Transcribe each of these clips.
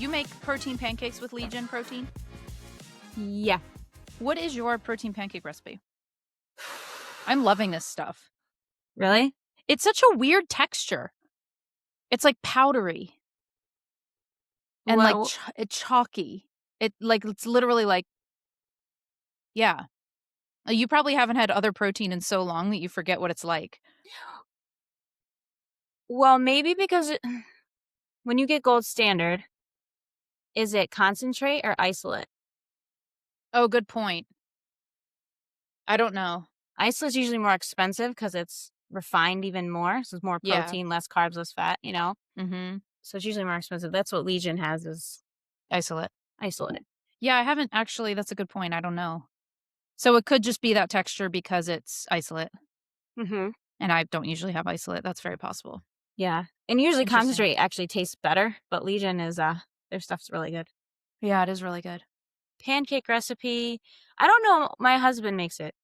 You make protein pancakes with Legion protein? Yeah. What is your protein pancake recipe? I'm loving this stuff. Really? It's such a weird texture. It's like powdery and like chalky. It's literally like, yeah. You probably haven't had other protein in so long that you forget what it's like. Well, maybe because when you get gold standard, is it concentrate or isolate? Oh, good point. I don't know. Isolate's usually more expensive because it's refined even more. So it's more protein, less carbs, less fat, you know? Mm-hmm. So it's usually more expensive. That's what Legion has is Isolate. Yeah, I haven't actually. That's a good point. I don't know. So it could just be that texture because it's isolate. Mm-hmm. And I don't usually have isolate. That's very possible. Yeah. And usually Interesting. concentrate actually tastes better, but Legion is, their stuff's really good. Yeah, it is really good. Pancake recipe. I don't know. My husband makes it.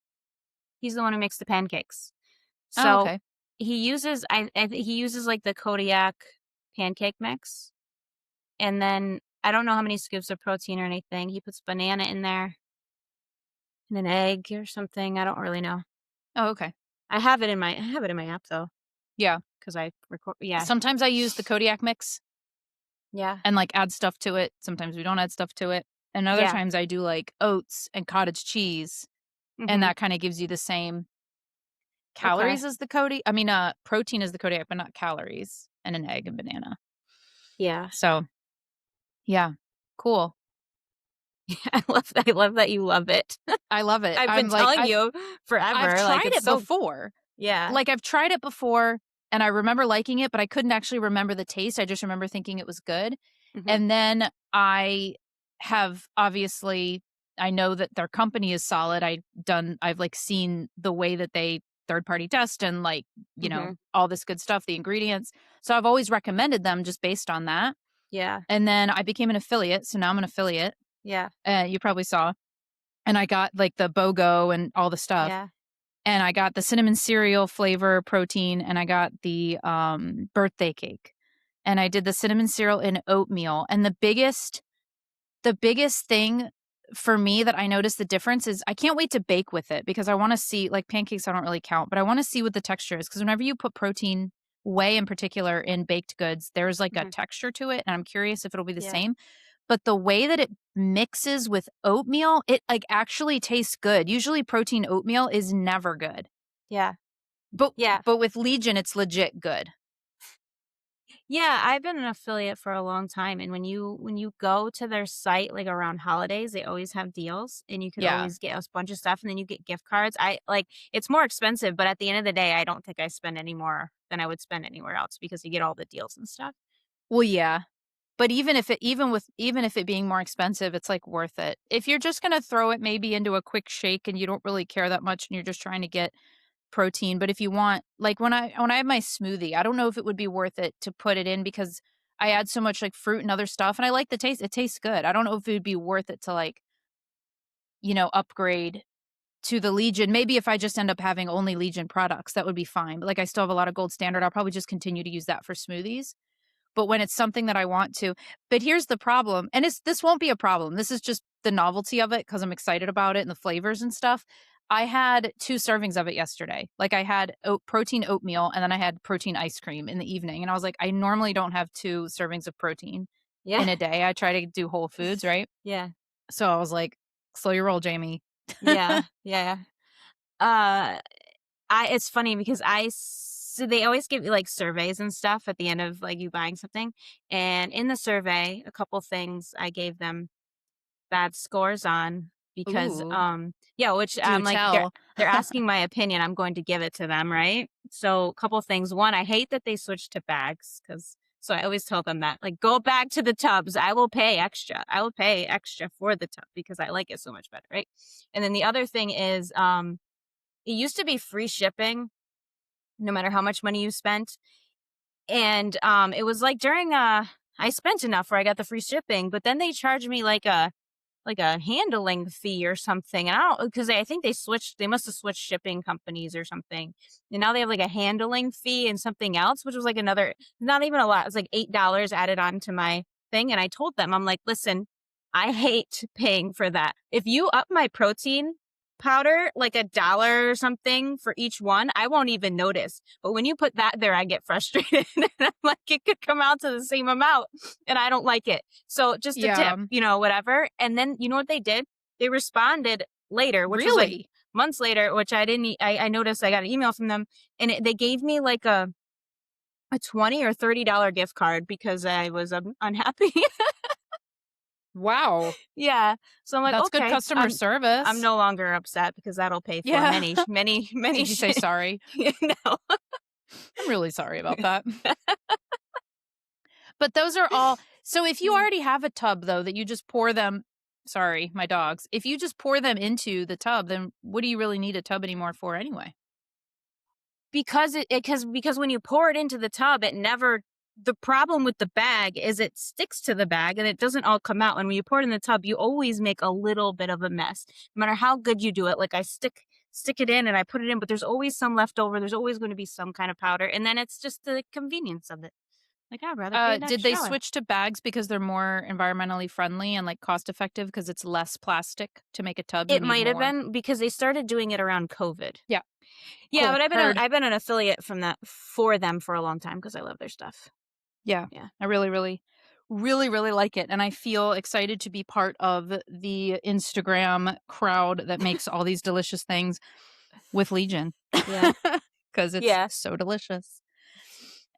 He's the one who makes the pancakes. So okay. he uses, I think he uses like the Kodiak pancake mix. And then I don't know how many scoops of protein or anything. He puts banana in there and an egg or something. I don't really know. Oh, okay. I have it in my app though. Yeah. Because I record. Yeah. Sometimes I use the Kodiak mix. Yeah. And like add stuff to it. Sometimes we don't add stuff to it. And other times I do like oats and cottage cheese. Mm-hmm. And that kind of gives you the same calories as the Kodiak. I mean, protein as the Kodiak, but not calories. And an egg and banana. Yeah. So, yeah. Cool. I love that you love it. I love it. I've been telling you forever. I've tried it before. Yeah. Like I've tried it before and I remember liking it, but I couldn't actually remember the taste. I just remember thinking it was good. Mm-hmm. And then I have obviously, I know that their company is solid. I've like seen the way that they third party test and like, you know, all this good stuff, the ingredients. So I've always recommended them just based on that. Yeah. And then I became an affiliate. So now I'm an affiliate. Yeah. You probably saw. And I got like the BOGO and all the stuff. Yeah. And I got the cinnamon cereal flavor protein and I got the birthday cake. And I did the cinnamon cereal in oatmeal. And the biggest thing for me that I noticed the difference is I can't wait to bake with it because I want to see, like pancakes I don't really count, but I want to see what the texture is. Because whenever you put protein, whey in particular, in baked goods, there's like a texture to it. And I'm curious if it'll be the same. But the way that it mixes with oatmeal, it like actually tastes good. Usually protein oatmeal is never good. Yeah. But with Legion, it's legit good. Yeah, I've been an affiliate for a long time, and when you go to their site like around holidays, they always have deals, and you could always get a bunch of stuff, and then you get gift cards. It's more expensive, but at the end of the day, I don't think I spend any more than I would spend anywhere else because you get all the deals and stuff. Well, yeah. But even if it being more expensive, it's like worth it. If you're just going to throw it maybe into a quick shake and you don't really care that much and you're just trying to get protein, but if you want, like when I have my smoothie, I don't know if it would be worth it to put it in because I add so much like fruit and other stuff and I like the taste. It tastes good. I don't know if it would be worth it to like, you know, upgrade to the Legion. Maybe if I just end up having only Legion products, that would be fine. But like I still have a lot of gold standard. I'll probably just continue to use that for smoothies. But when it's something that I want to, but here's the problem, and this won't be a problem. This is just the novelty of it because I'm excited about it and the flavors and stuff. I had 2 servings of it yesterday. Like I had protein oatmeal and then I had protein ice cream in the evening. And I was like, I normally don't have 2 servings of protein in a day. I try to do whole foods, right? Yeah. So I was like, slow your roll, Jamie. Yeah. Yeah. It's funny because so they always give you like surveys and stuff at the end of like you buying something. And in the survey, a couple things I gave them bad scores on because, which I'm like, they're asking my opinion. I'm going to give it to them. Right. So a couple things. One, I hate that they switched to bags so I always tell them that like, go back to the tubs. I will pay extra. I will pay extra for the tub because I like it so much better. Right. And then the other thing is, it used to be free shipping no matter how much money you spent. And it was like during I spent enough where I got the free shipping, but then they charged me like a handling fee or something. And I don't, because I think they must have switched shipping companies or something. And now they have like a handling fee and something else, which was like not even a lot. It was like $8 added on to my thing, and I told them, I'm like, "Listen, I hate paying for that. If you up my protein powder like $1 or something for each one, I won't even notice. But when you put that there, I get frustrated." And I'm like, it could come out to the same amount, and I don't like it. So just a tip, Yeah. whatever. And then you know what they did? They responded later, which was like Really? months later, which I didn't. I noticed I got an email from them, and they gave me like a $20 or $30 gift card because I was unhappy. Wow. Yeah. So I'm like, That's good okay, customer I'm service. no longer upset because that'll pay for Yeah. many Did you say shit. sorry? No. I'm really sorry about that. But those are all so if you Yeah. already have a tub though that you just pour them sorry, my dogs. If you just pour them into the tub, then what do you really need a tub anymore for anyway? Because when you pour it into the tub, it never the problem with the bag is it sticks to the bag and it doesn't all come out. And when you pour it in the tub, you always make a little bit of a mess. No matter how good you do it. Like I stick it in and I put it in, but there's always some left over. There's always going to be some kind of powder. And then it's just the convenience of it. Like I'd rather pay an Did extra they dollar. switch to bags because they're more environmentally friendly and like cost effective because it's less plastic to make a tub, you It need might have more? been because they started doing it around COVID. Yeah, Yeah, cool. but Heard. I've been an affiliate from that for them for a long time because I love their stuff. Yeah. Yeah. I really, really, really, really like it. And I feel excited to be part of the Instagram crowd that makes all these delicious things with Legion Yeah. because it's Yeah. so delicious.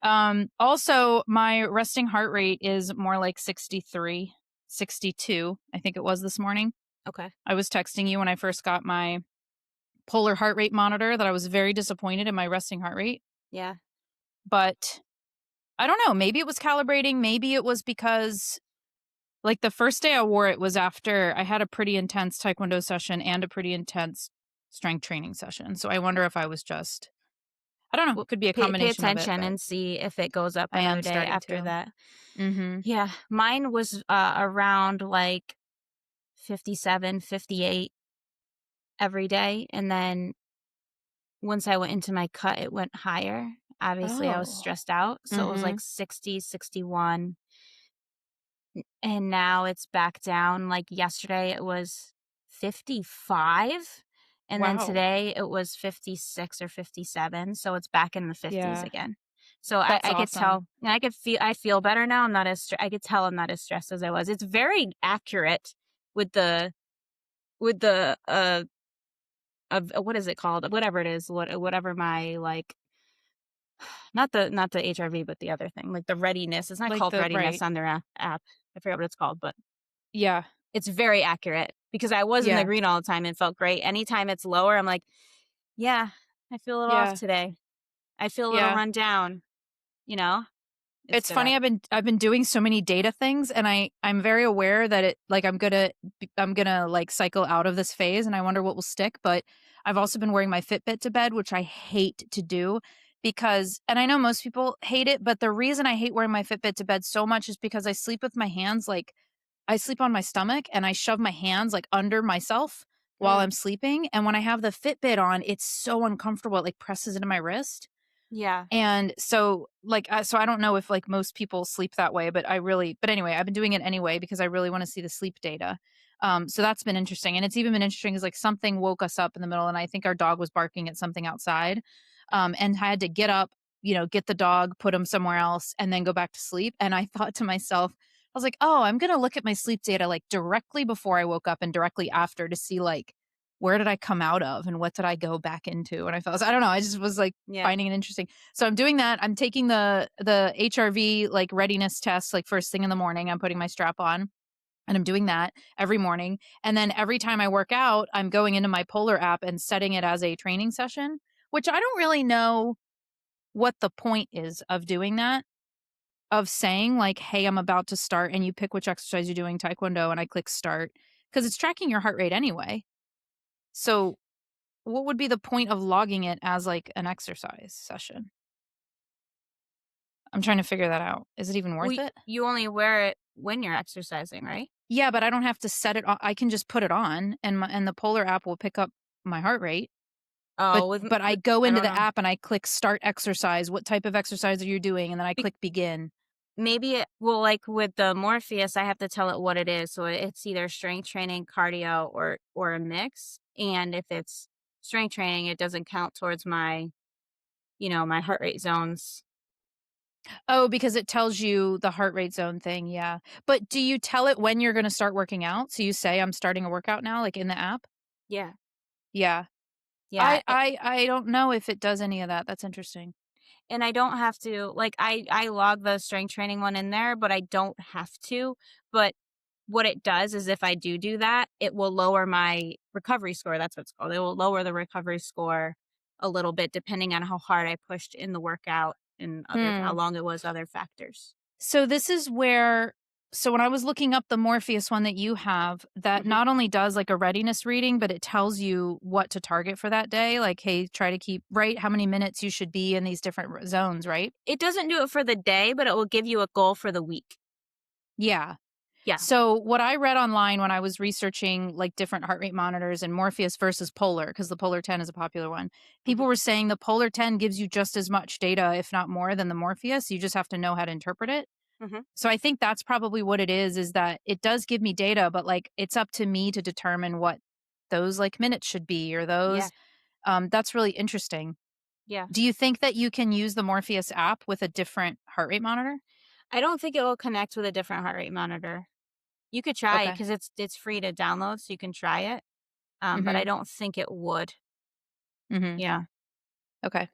Also, my resting heart rate is more like 63, 62. I think it was this morning. Okay. I was texting you when I first got my polar heart rate monitor that I was very disappointed in my resting heart rate. Yeah. But I don't know. Maybe it was calibrating. Maybe it was because, like, the first day I wore it was after I had a pretty intense taekwondo session and a pretty intense strength training session. So I wonder if I was just, I don't know. Well, Could be a pay combination of it, attention but and see if it goes up I another am day starting after to. that. Mm-hmm. Yeah, mine was around like 57, 58 every day, and then once I went into my cut, it went higher. Obviously, I was Oh. stressed out, so it was Mm-hmm. like 60, 61, and now it's back down. Like yesterday, it was 55, and then Wow. today it was 56 or 57, so it's back in the 50s Yeah. again. So That's I could awesome. tell, and I feel better now. I'm not as I could tell I'm not as stressed as I was. It's very accurate with the of what is it called? Whatever it is, whatever my like not the HRV, but the other thing, like the readiness. It's not Like called the readiness right. on their app. I forget what it's called, but Yeah. it's very accurate because I was in the Yeah. green all the time and felt great. Anytime it's lower, I'm like, yeah, I feel a little off Yeah. today. I feel a little Yeah. run down, you know? It's It's good at funny, it. I've been doing so many data things and I'm very aware that it like I'm gonna like cycle out of this phase and I wonder what will stick, but I've also been wearing my Fitbit to bed, which I hate to do because and I know most people hate it, but the reason I hate wearing my Fitbit to bed so much is because I sleep with my hands like I sleep on my stomach and I shove my hands like under myself while Mm, I'm sleeping, and when I have the Fitbit on, it's so uncomfortable. It like presses into my wrist. yeah. And so, like, so I don't know if like most people sleep that way, but but anyway, I've been doing it anyway because I really want to see the sleep data. So that's been interesting. And it's even been interesting is like something woke us up in the middle and I think our dog was barking at something outside. And I had to get up, get the dog, put him somewhere else and then go back to sleep. And I thought to myself, I was like, oh, I'm going to look at my sleep data like directly before I woke up and directly after to see like, where did I come out of and what did I go back into? And I felt, I don't know. I just was like Yeah. finding it interesting. So I'm doing that. I'm taking the HRV like readiness test like first thing in the morning. I'm putting my strap on and I'm doing that every morning. And then every time I work out, I'm going into my Polar app and setting it as a training session, which I don't really know what the point is of doing that. Of saying like, "Hey, I'm about to start," and you pick which exercise you're doing, taekwondo, and I click start because it's tracking your heart rate anyway. So, what would be the point of logging it as like an exercise session? I'm trying to figure that out. Is it even worth it? You only wear it when you're exercising, right? Yeah, but I don't have to set it on. I can just put it on and the Polar app will pick up my heart rate. But Oh, but I with go I into don't the know. app and I click start exercise. What type of exercise are you doing? And then I click begin. maybe well, like with the Morpheus, I have to tell it what it is. So it's either strength training, cardio, or a mix. And if it's strength training, it doesn't count towards my, my heart rate zones. Oh, because it tells you the heart rate zone thing, yeah. But do you tell it when you're gonna start working out? So you say, "I'm starting a workout now," like, in the app? Yeah. Yeah. Yeah. I don't know if it does any of that, that's interesting. And I don't have to like I log the strength training one in there, but I don't have to. But what it does is if I do that, it will lower my recovery score. That's what it's called. It will lower the recovery score a little bit depending on how hard I pushed in the workout and how Hmm. long it was, other factors. So this is where so when I was looking up the Morpheus one that you have, that Mhm. not only does like a readiness reading, but it tells you what to target for that day. Like, hey, try to keep right how many minutes you should be in these different zones, right? It doesn't do it for the day, but it will give you a goal for the week. Yeah. Yeah. So what I read online when I was researching like different heart rate monitors and Morpheus versus Polar, because the Polar 10 is a popular one, Mhm. people were saying the Polar 10 gives you just as much data, if not more, than the Morpheus. You just have to know how to interpret it. Mhm. So I think that's probably what it is that it does give me data, but like it's up to me to determine what those like minutes should be or Yeah. those. That's really interesting. Yeah. Do you think that you can use the Morpheus app with a different heart rate monitor? I don't think it will connect with a different heart rate monitor. You could try it Okay. because it's free to download, so you can try it. But Mm-hmm. I don't think it would. Mm-hmm. Yeah. Okay.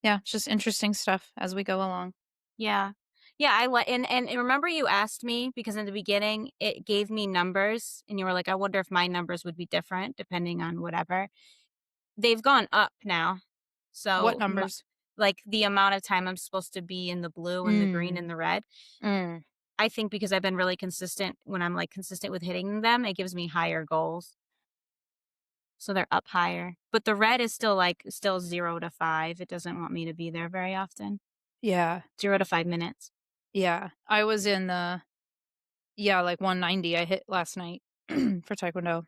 Yeah, it's just interesting stuff as we go along. Yeah. Yeah, I like and remember you asked me because in the beginning it gave me numbers and you were like, "I wonder if my numbers would be different depending on whatever." They've gone up now. What So, numbers? like the amount of time I'm supposed to be in the blue and the green Mm. and the red. Mm. I think because I've been really consistent when I'm like consistent with hitting them, it gives me higher goals. So they're up higher. But the red is still 0 to 5. It doesn't want me to be there very often. Yeah. 0 to 5 minutes. Yeah. I was in the yeah, like 190 I hit last night for taekwondo.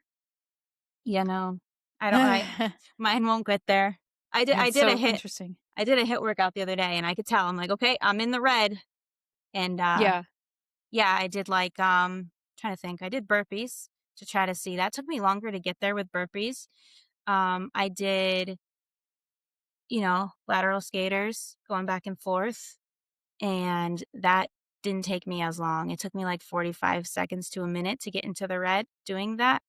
Yeah, no. I don't I mine won't get there. I It's did a so hit interesting. I did a hit workout the other day and I could tell. I'm like, "Okay, I'm in the red." And Yeah. yeah, I did like trying to think. I did burpees to try to see. That took me longer to get there with burpees. I did, lateral skaters going back and forth and that didn't take me as long. It took me like 45 seconds to a minute to get into the red doing that.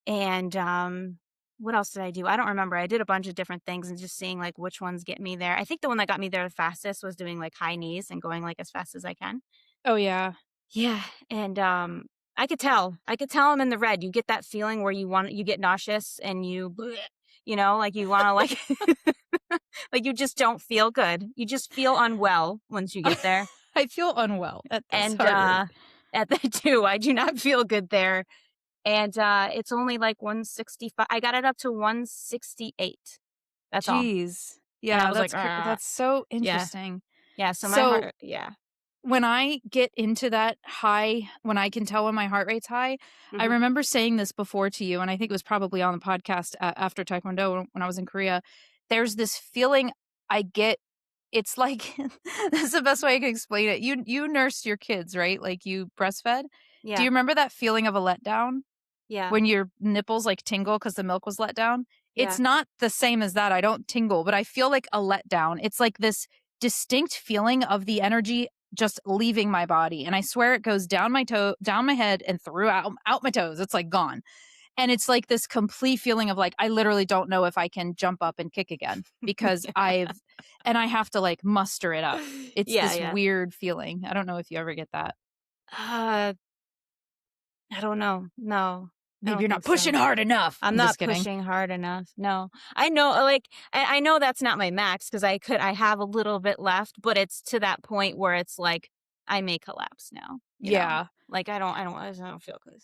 And, what else did I do? I don't remember. I did a bunch of different things and just seeing, like, which ones get me there. I think the one that got me there the fastest was doing, like, high knees and going, like, as fast as I can. Oh, yeah. Yeah, and, I could tell. I could tell I'm in the red. You get that feeling where you get nauseous and you bleh, like, you wanna, like like, you just don't feel good. You just feel unwell once you get there. I feel unwell at this And, heart rate. at the 2, I do not feel good there. And, it's only like 165. I got it up to 168. That's all. Jeez. And I Yeah, was like, that's so yeah. interesting. Yeah, so my So, heart yeah. when I get into that high when I can tell when my heart rate's high, I Mhm. remember saying this before to you, and I think it was probably on the podcast after Taekwondo when I was in Korea. There's this feeling I get it's like that's the best way I can explain it. You nursed your kids, right? Like, you breastfed? Do Yeah. you remember that feeling of a letdown? Yeah. When your nipples, like, tingle because the milk was let down? It's Yeah. not the same as that, I don't tingle, but I feel like a letdown. It's like this distinct feeling of the energy just leaving my body, and I swear it goes down my head and through out my toes, it's, like, gone, and it's like this complete feeling of, like, I literally don't know if I can jump up and kick again because I have to, like, muster it up. It's Yeah, this yeah. weird feeling. I don't know if you ever get that. Uh, I don't know. No, I Maybe don't you're not think so. pushing hard enough. I'm I'm just not kidding. pushing hard enough. No. I know, like, I know that's not my max because I have a little bit left, but it's to that point where it's like, I may collapse now, Yeah. Like, I don't feel good.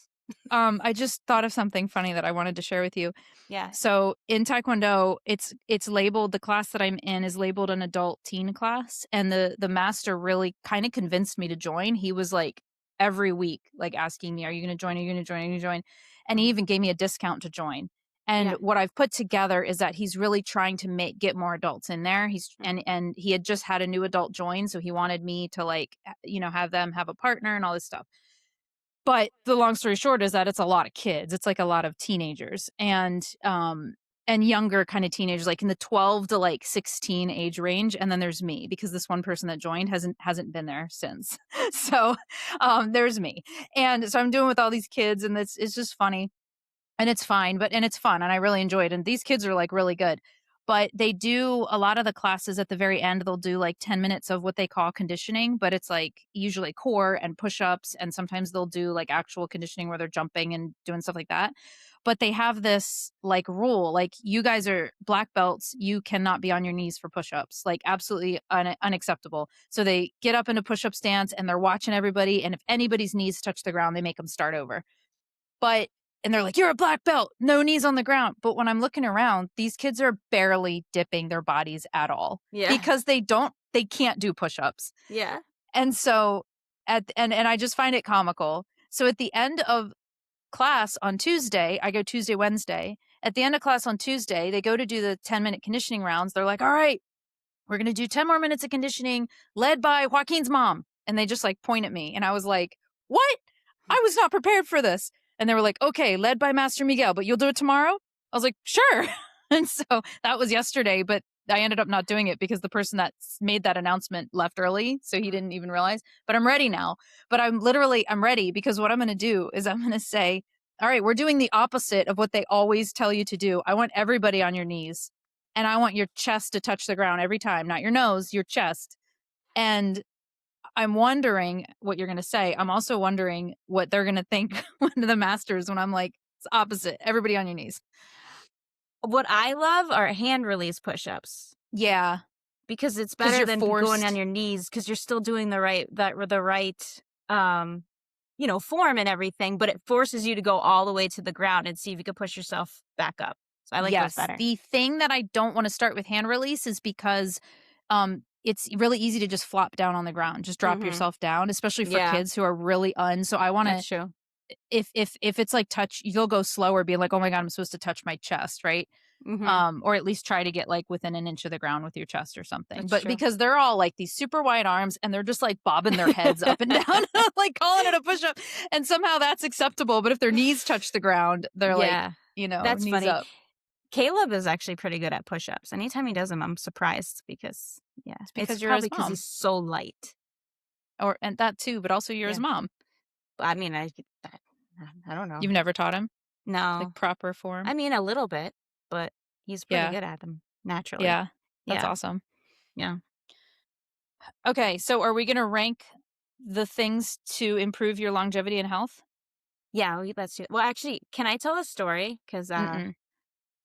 I just thought of something funny that I wanted to share with you. Yeah. So in Taekwondo, it's labeled the class that I'm in is labeled an adult teen class, and the master really kind of convinced me to join. He was like every week, like asking me, "Are you going to join? Are you going to join? Are you going to join?" And he Mhm. even gave me a discount to join. And Yeah. what I've put together is that he's really trying to get more adults in there. Mhm. And he had just had a new adult join, so he wanted me to like, have them have a partner and all this stuff. But the long story short is that it's a lot of kids. It's like a lot of teenagers and younger kind of teenagers, like in the 12 to like 16 age range. And then there's me because this one person that joined hasn't been there since. So there's me. And so I'm doing with all these kids and it's just funny and it's fine, and it's fun and I really enjoy it. And these kids are like really good. But they do a lot of the classes at the very end, they'll do like 10 minutes of what they call conditioning, but it's like usually core and push-ups and sometimes they'll do like actual conditioning where they're jumping and doing stuff like that. But they have this like rule, like you guys are black belts, you cannot be on your knees for push-ups, like absolutely unacceptable. So they get up into push-up stance and they're watching everybody and if anybody's knees touch the ground, they make them start over. But and they're like, "You're a black belt, no knees on the ground." But when I'm looking around, these kids are barely dipping their bodies at all Yeah. because they can't do push-ups. Yeah. And so and I just find it comical. So at the end of class on Tuesday, I go Tuesday, Wednesday. At the end of class on Tuesday, they go to do the 10-minute conditioning rounds. They're like, "All right, we're going to do 10 more minutes of conditioning led by Joaquin's mom." And they just like point at me. And I was like, "What? I was not prepared for this." And they were like, "Okay, led by Master Miguel, but you'll do it tomorrow?" I was like, "Sure." And so that was yesterday, but I ended up not doing it because the person that made that announcement left early. So he didn't even realize, but I'm ready now. But I'm ready because what I'm going to do is I'm going to say, "All right, we're doing the opposite of what they always tell you to do. I want everybody on your knees and I want your chest to touch the ground every time, not your nose, your chest." And I'm wondering what you're going to say. I'm also wondering what they're going to think when the masters when I'm like, it's opposite. Everybody on your knees. What I love are hand release push-ups Yeah, because it's because better you're than going on forced. your knees because you're still doing the right, um, form and everything, but it forces you to go all the way to the ground and see if you can push yourself back up. So I like those Yes. better. The thing that I don't want to start with hand release is because it's really easy to just flop down on the ground, just drop Mhm. yourself down, especially for Yeah, kids who are really so I want to that's true. if it's like touch, you'll go slower being like, "Oh my god, I'm supposed to touch my chest," right? Mhm. Or at least try to get like within an inch of the ground with your chest or something. That's But true. because they're all like these super wide arms and they're just like bobbing their heads up and down, like calling it a push up. And somehow that's acceptable. But if their knees touch the ground, they're like, Yeah, that's knees funny. up. Caleb is actually pretty good at push-ups. Anytime he does them, I'm surprised because, yeah, It's it's because you're his probably because mom. he's so light. And that too, but also you're his Yeah. mom. I mean, I don't know. You've never taught him like No. proper form. I mean, a little bit, but he's pretty Yeah. good at them naturally. Yeah. That's Yeah. awesome. Yeah. Okay. So are we going to rank the things to improve your longevity and health? Yeah, let's do it. Well, actually, can I tell a story? Because Mm-mm.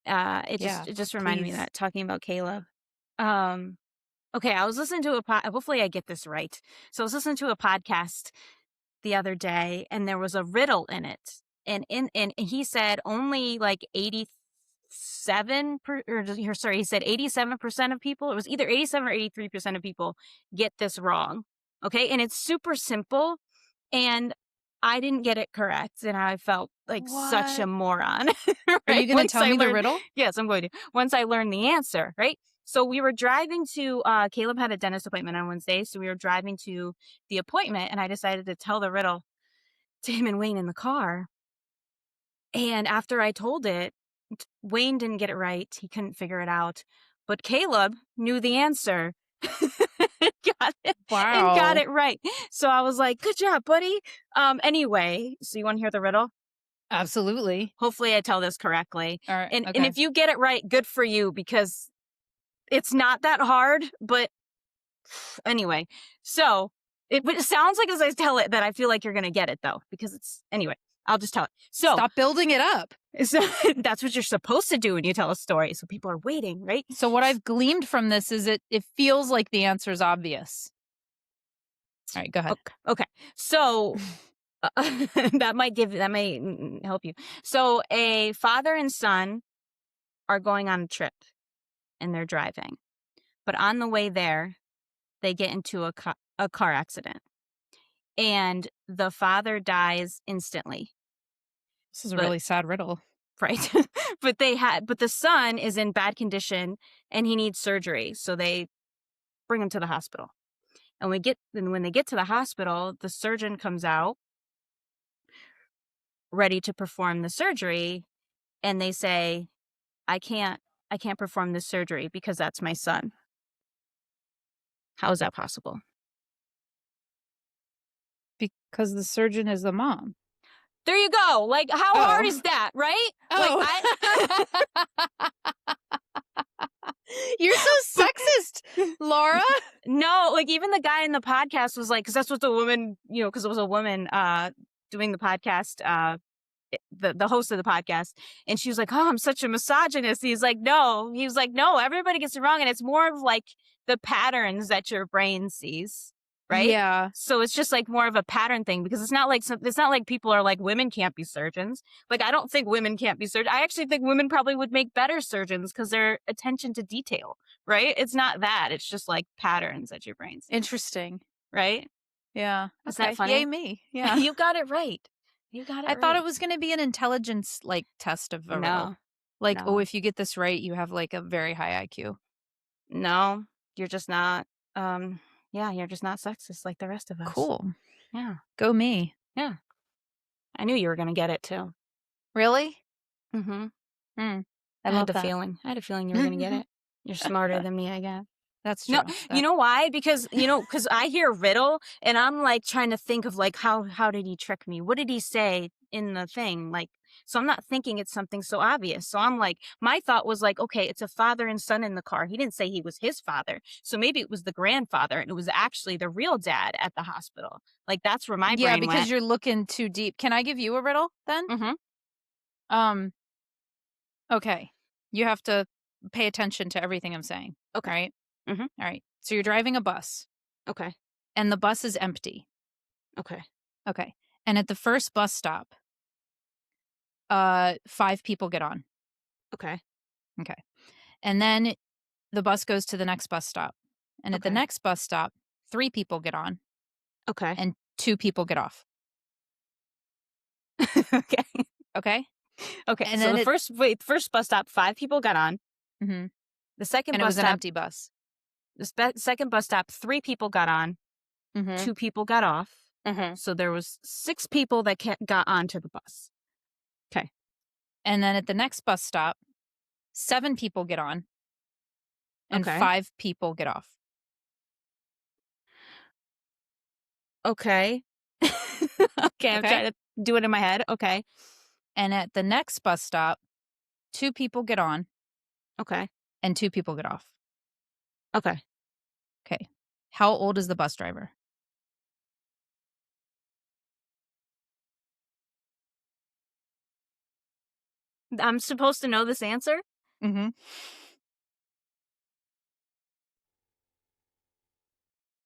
it Yeah. just reminded me of Please. that talking about Caleb. Um, okay, I was listening to a hopefully I get this right. So I was listening to a podcast the other day and there was a riddle in it. And he said only like 87 sorry, he said 87% of people, it was either 87 or 83% of people get this wrong. Okay? And it's super simple and I didn't get it correct and I felt like such a What? moron, Are right? you gonna tell me the riddle? Yes, I'm going to. Once I learned the answer, right? So we were driving to Caleb had a dentist appointment on Wednesday, so we were driving to the appointment and I decided to tell the riddle to him and Wayne in the car. And after I told it, Wayne didn't get it right. He couldn't figure it out. But Caleb knew the answer. got it and got Wow. it right. So I was like, "Good job, buddy." Anyway, so you want to hear the riddle? Absolutely. Hopefully I tell this correctly. Alright, And okay. if you get it right, good for you because it's not that hard, but anyway. So, it sounds like as I tell it that I feel like you're going to get it though because it's anyway, I'll just tell it. Stop building it up. So that's what you're supposed to do when you tell a story. So people are waiting, right? So what I've gleaned from this is it feels like the answer is obvious. Alright, go ahead. Okay. Okay. So that may help you. So a father and son are going on a trip and they're driving. But on the way there, they get into a car accident and the father dies instantly. This is a But really sad riddle. Right. But the son is in bad condition and he needs surgery. So they bring him to the hospital. And when they get to the hospital, the surgeon comes out ready to perform the surgery. And they say, I can't perform this surgery because that's my son. How is that possible? Because the surgeon is the mom. There you go. Like, how hard Oh. is that, right? Oh. You're so sexist, Laura. No, like even the guy in the podcast was like, because that's what the woman, because it was a woman doing the podcast, the host of the podcast, and she was like, "Oh, I'm such a misogynist." He was like, "No," everybody gets it wrong, and it's more of like the patterns that your brain sees, right? Yeah. So it's just like more of a pattern thing because it's not like people are like women can't be surgeons. Like I don't think women can't be surgeons. I actually think women probably would make better surgeons because their attention to detail, right? It's not that. It's just like patterns that your brain sees. Interesting. Right? Yeah. Isn't that funny? Yay me. Yeah. You got it right. You got it I right. thought it was going to be an intelligence like test of a riddle. Like, No. oh, if you get this right, you have like a very high IQ. No, you're just not. You're just not sexist like the rest of us. Cool. Yeah. Go me. Yeah. I knew you were gonna get it too. Really? Mm-hmm. I had love the that. feeling. I had a feeling you were gonna get it. You're smarter than me, I guess. That's true. No, you know why? Because I hear riddle and I'm like trying to think of like how did he trick me? What did he say in the thing? Like, so I'm not thinking it's something so obvious. So I'm like, my thought was like, okay, it's a father and son in the car. He didn't say he was his father. So maybe it was the grandfather and it was actually the real dad at the hospital. Like that's where my brain because went. you're looking too deep. Can I give you a riddle then? Mm-hmm. Okay. You have to pay attention to everything I'm saying. Okay. Right? Mm-hmm. All right. So you're driving a bus. Okay. And the bus is empty. Okay. Okay. And at the first bus stop, 5 people get on. Okay. Okay. And then the bus goes to the next bus stop. And at the next bus stop, 3 people get on. Okay. And 2 people get off. Okay. Okay? Okay. And so then the first bus stop, 5 people got on. Mm-hmm. The second And bus it was stop, an empty bus. The second bus stop, 3 people got on. Mm-hmm. 2 people got off. Mm-hmm. So there was 6 people that got onto the bus. Okay. And then at the next bus stop, 7 people get on. And 5 people get off. Okay. Okay, I'm trying to do it in my head. Okay. And at the next bus stop, 2 people get on. Okay. And 2 people get off. Okay. Okay. How old is the bus driver? I'm supposed to know this answer? Mm-hmm.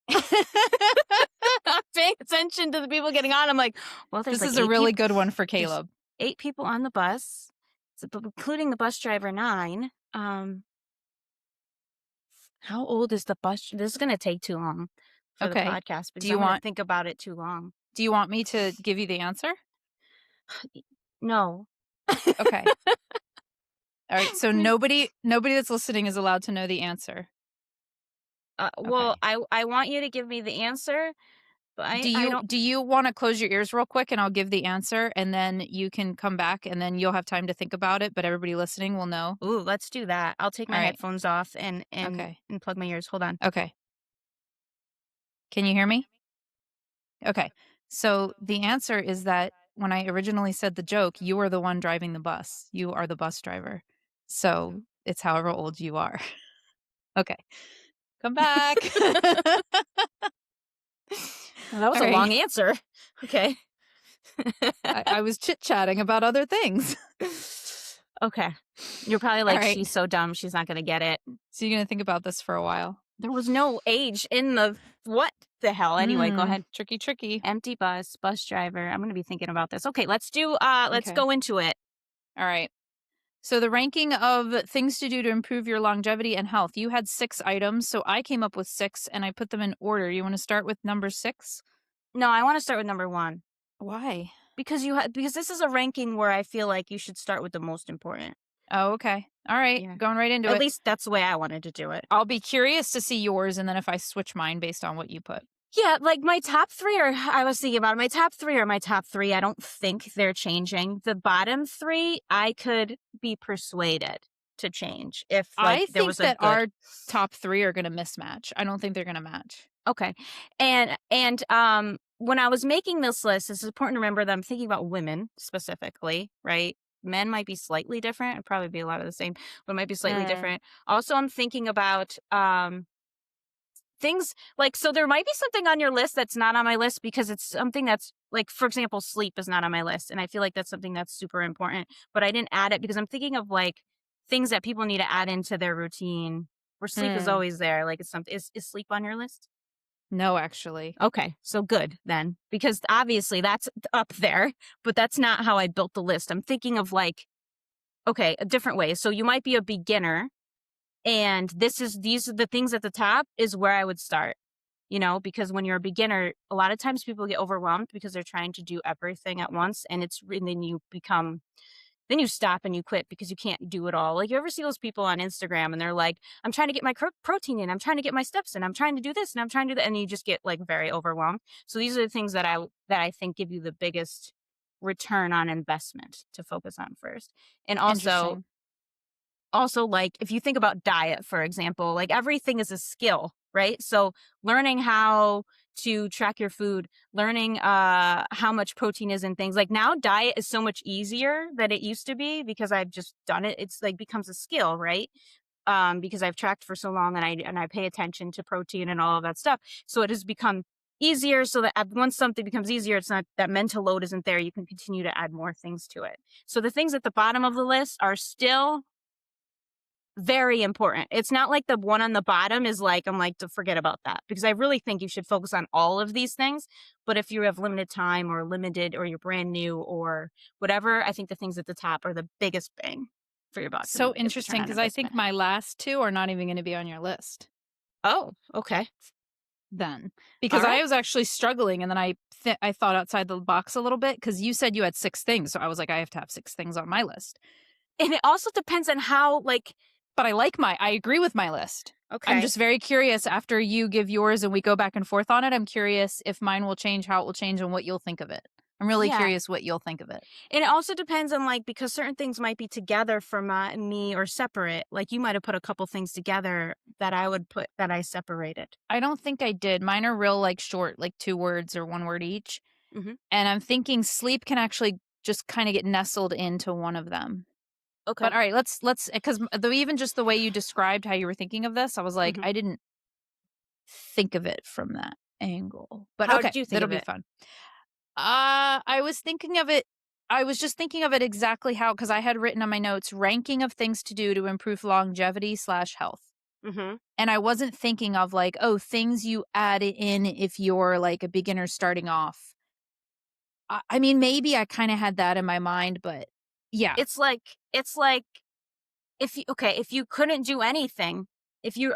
I'm paying attention to the people getting on. I'm like, well, there's This is a really good one for Caleb. 8 people on the bus, including the bus driver, 9. How old is the bus? This is going to take too long for the podcast. Because I'm going to think about it too long. Do you want me to give you the answer? No. Okay. All right. So nobody that's listening is allowed to know the answer. Well, I want you to give me the answer, but do you want to close your ears real quick and I'll give the answer and then you can come back and then you'll have time to think about it, but everybody listening will know? Ooh, let's do that. I'll take my headphones off and plug my ears. Hold on. Okay. Can you hear me? Okay. So the answer is that when I originally said the joke, you were the one driving the bus. You are the bus driver. So it's however old you are. Okay. Come back. Well, that was a long answer. Okay. I was chit-chatting about other things. Okay. You're probably like, she's so dumb, she's not going to get it. So you're going to think about this for a while. There was no age in the... What the hell? Anyway, go ahead. Tricky. Empty bus driver. I'm going to be thinking about this. Okay, let's do... Let's go into it. All right. So the ranking of things to do to improve your longevity and health. You had 6 items, so I came up with 6, and I put them in order. You want to start with number 6? No, I want to start with number 1. Why? because because this is a ranking where I feel like you should start with the most important. Oh, okay. All right. Yeah. Going right into At it. least that's the way I wanted to do it. I'll be curious to see yours and then if I switch mine based on what you put. Yeah, like my top 3 are I was thinking about it, my top 3 are my top 3. I don't think they're changing. The bottom 3, I could be persuaded to change if, like, I there think was a that good. our top 3 are gonna mismatch. I don't think they're gonna match. Okay. And when I was making this list, it's important to remember that I'm thinking about women specifically, right? Men might be slightly different. It'd probably be a lot of the same, but it might be slightly Mm. different. Also, I'm thinking about things like, so there might be something on your list that's not on my list because it's something that's like, for example, sleep is not on my list. And I feel like that's something that's super important, but I didn't add it because I'm thinking of like things that people need to add into their routine where sleep is Mm. always there. Like it's something, is sleep on your list? No, actually. Okay, so good then, because obviously that's up there, but that's not how I built the list. I'm thinking of like, okay, a different way. So you might be a beginner, and these are the things at the top is where I would start. Because when you're a beginner, a lot of times people get overwhelmed because they're trying to do everything at once, and then you stop and you quit because you can't do it all. Like, you ever see those people on Instagram and they're like, I'm trying to get my protein in, I'm trying to get my steps in, I'm trying to do this and I'm trying to do that. And you just get like very overwhelmed. So these are the things that I think give you the biggest return on investment to focus on first. And also, Interesting. like if you think about diet, for example, like everything is a skill, right? So learning how to track your food, learning how much protein is in things, like now diet is so much easier than it used to be because I've just done it. It's like becomes a skill, right? Because I've tracked for so long, and I pay attention to protein and all of that stuff, so it has become easier, so that once something becomes easier, it's not that mental load isn't there, you can continue to add more things to it. So the things at the bottom of the list are still very important. It's not like the one on the bottom is like, I'm like, to forget about that, because I really think you should focus on all of these things. But if you have limited time or limited, or you're brand new or whatever, I think the things at the top are the biggest bang for your buck and the So biggest return interesting on because I think investment. my last 2 are not even gonna be on your list Oh, okay. then. All Because right. I was actually struggling and then I thought outside the box a little bit because you said you had 6 things, so I was like, I have to have 6 things on my list. And it also depends on how, like, But I agree with my list. I'm okay. just very curious after you give yours and we go back and forth on it. I'm curious if mine will change, how it will change, and what you'll think of it. I'm really Yeah. curious what you'll think of it. And it also depends on, like, because certain things might be together for me or separate. Like, you might have put a couple things together that I would put that I separated. I don't think I did. Mine are real, like, short, like 2 words or 1 word each. Hmm. And I'm thinking sleep can actually just kind of get nestled into one of them. Okay. But all right, let's because even just the way you described how you were thinking of this, I was like, Hmm. I didn't think of it from that angle. But How okay, did you think that'll of be it? fun. I was thinking of it. I was just thinking of it exactly how, because I had written on my notes ranking of things to do to improve longevity/health. Hmm. And I wasn't thinking of like, oh, things you add in if you're like a beginner starting off. I mean, maybe I kind of had that in my mind, but yeah. It's like if you couldn't do anything, if you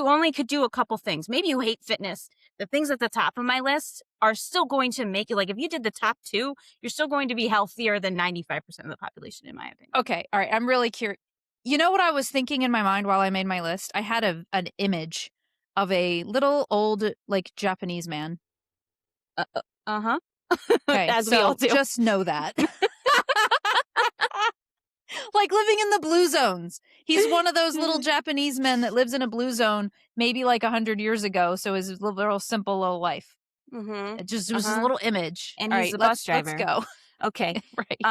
only could do a couple things, maybe you hate fitness. The things at the top of my list are still going to make you, like, if you did the top 2, you're still going to be healthier than 95% of the population, in my opinion. Okay. All right. I'm really curious. You know what I was thinking in my mind while I made my list? I had an image of a little old like Japanese man. Uh-huh. Okay. As we all So do. just know that. Like living in the blue zones. He's one of those little Japanese men that lives in a blue zone maybe like 100 years ago, so his little simple little life. Mhm. It was just a little image. And All he's right, a bus let's driver. go. Okay. Right.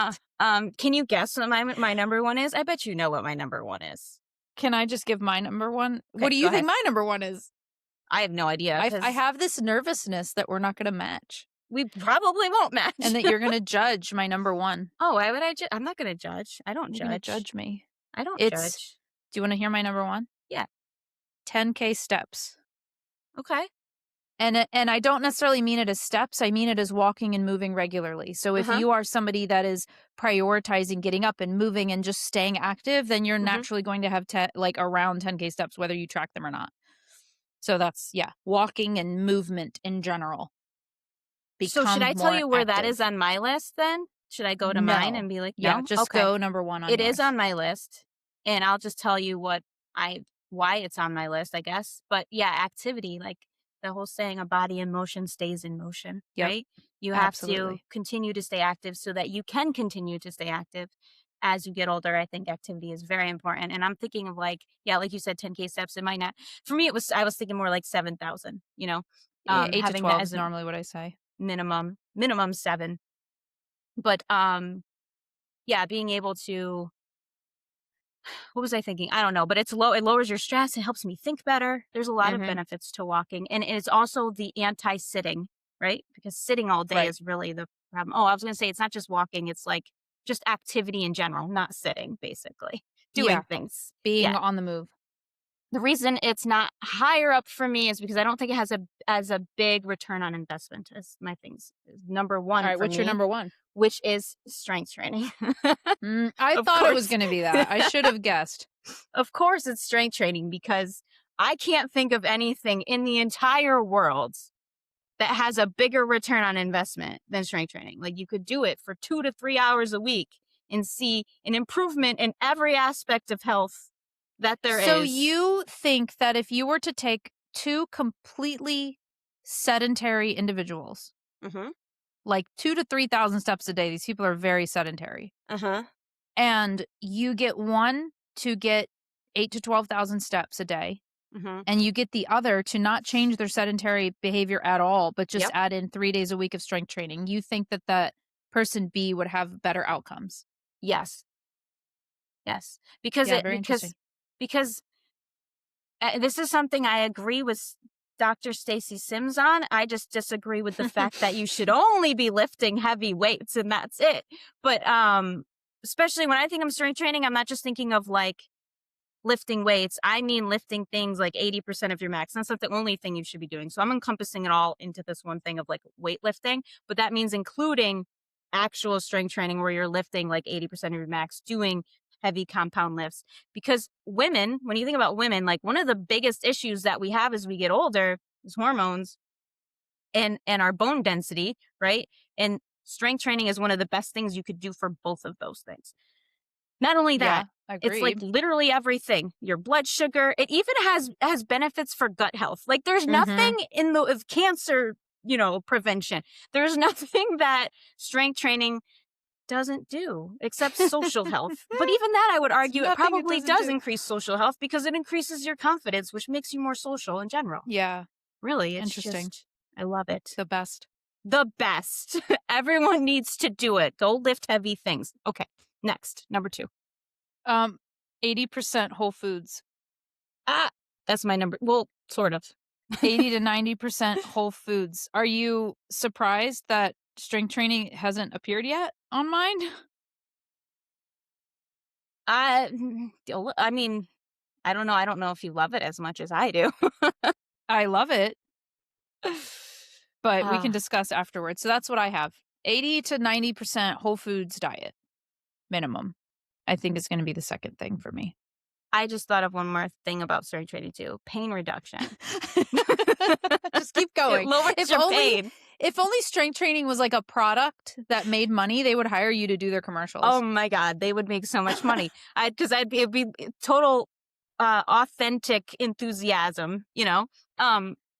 Can you guess what my number 1 is? I bet you know what my number 1 is. Can I just give my number 1? What Okay, do go you think ahead. my number 1 is? I have no idea I because have this nervousness that we're not gonna match we probably won't and match. that you're gonna judge my number 1. Oh, why would I I'm not gonna judge. I don't You're gonna judge. judge me. I don't It's judge. Do you wanna hear my number 1? Yeah. 10K steps. Okay. And I don't necessarily mean it as steps, I mean it as walking and moving regularly. So if Uh-huh. you are somebody that is prioritizing getting up and moving and just staying active, then you're Mhm. naturally going to have like around 10K steps whether you track them or not. So that's, yeah, walking and movement in general. So should become I tell more you where that is active. on my list then? Should I go to mine No. and be like, Yeah, no? just Okay. go number 1 on It is yours. on my list, and I'll just tell you why it's on my list, I guess. But yeah, activity, like the whole saying, a body in motion stays in motion, Yep, right? You have to absolutely. continue to stay active so that you can continue to stay active as you get older. I think activity is very important. And I'm thinking of like, yeah, like you said, 10K steps. It might not, for me, I was thinking more like 7,000, Yeah, 8 to having that 12 as is a normally what I say. minimum seven. But yeah, being able to, what was I thinking? I don't know, but it lowers your stress, it helps me think better. There's a lot of Mhm. benefits to walking, and it's also the anti-sitting, right? Because sitting all day Right. is really the problem. Oh, I was gonna say it's not just walking, it's like just activity in general, not sitting, basically. Doing Yeah, things. being Yeah. on the move. The reason it's not higher up for me is because I don't think it has a big return on investment as my things. Number 1 Alright, for what's your me, number 1? which is strength training. I Of thought it was course. gonna be that. I should have guessed. Of course, it's strength training because I can't think of anything in the entire world that has a bigger return on investment than strength training. Like you could do it for 2 to 3 hours a week and see an improvement in every aspect of health that there So is. you think that if you were to take 2 completely sedentary individuals, Mhm. like 2 to 3,000 steps a day, these people are very sedentary, Uh-huh. and you get one to get 8 to 12,000 steps a day, Mhm. and you get the other to not change their sedentary behavior at all, but just Yep. add in 3 days a week of strength training, you think that that person B would have better outcomes? Yes. Yes. Because Yeah, it very interesting. because this is something I agree with Dr. Stacy Sims on. I just disagree with the fact that you should only be lifting heavy weights and that's it. But especially when I think of strength training, I'm not just thinking of like lifting weights. I mean lifting things like 80% of your max. That's not the only thing you should be doing. So I'm encompassing it all into this one thing of like weightlifting, but that means including actual strength training where you're lifting like 80% of your max, doing heavy compound lifts. Because women, when you think about women, like one of the biggest issues that we have as we get older is hormones and our bone density, right? And strength training is one of the best things you could do for both of those things. Not only that, Yeah, it's like agreed. literally everything. Your blood sugar, it even has benefits for gut health. Like there's Mhm. nothing in the of cancer, prevention. There's nothing that strength training doesn't do except social health. But even that I would It's argue it nothing it probably doesn't does do. increase social health because it increases your confidence, which makes you more social in general. Yeah, Really, it's interesting. just I love it. The best. The best. Everyone needs to do it. Go lift heavy things. Okay. Next, number 2. Um, 80% whole foods. Ah, that's my number. Well, sort of. 80 to 90% whole foods. Are you surprised that strength training hasn't appeared yet on mine? I mean, I don't know. I don't know if you love it as much as I do. I love it, but we can Ah, discuss afterwards. So that's what I have. 80 to 90% whole foods diet minimum. I think is going to be the second thing for me. I just thought of one more thing about strength training too. Pain reduction. Just keep It going. lowers If your only pain. if only strength training was like a product that made money, they would hire you to do their Oh commercials. my god, they would make so much money. Because it'd be total authentic enthusiasm.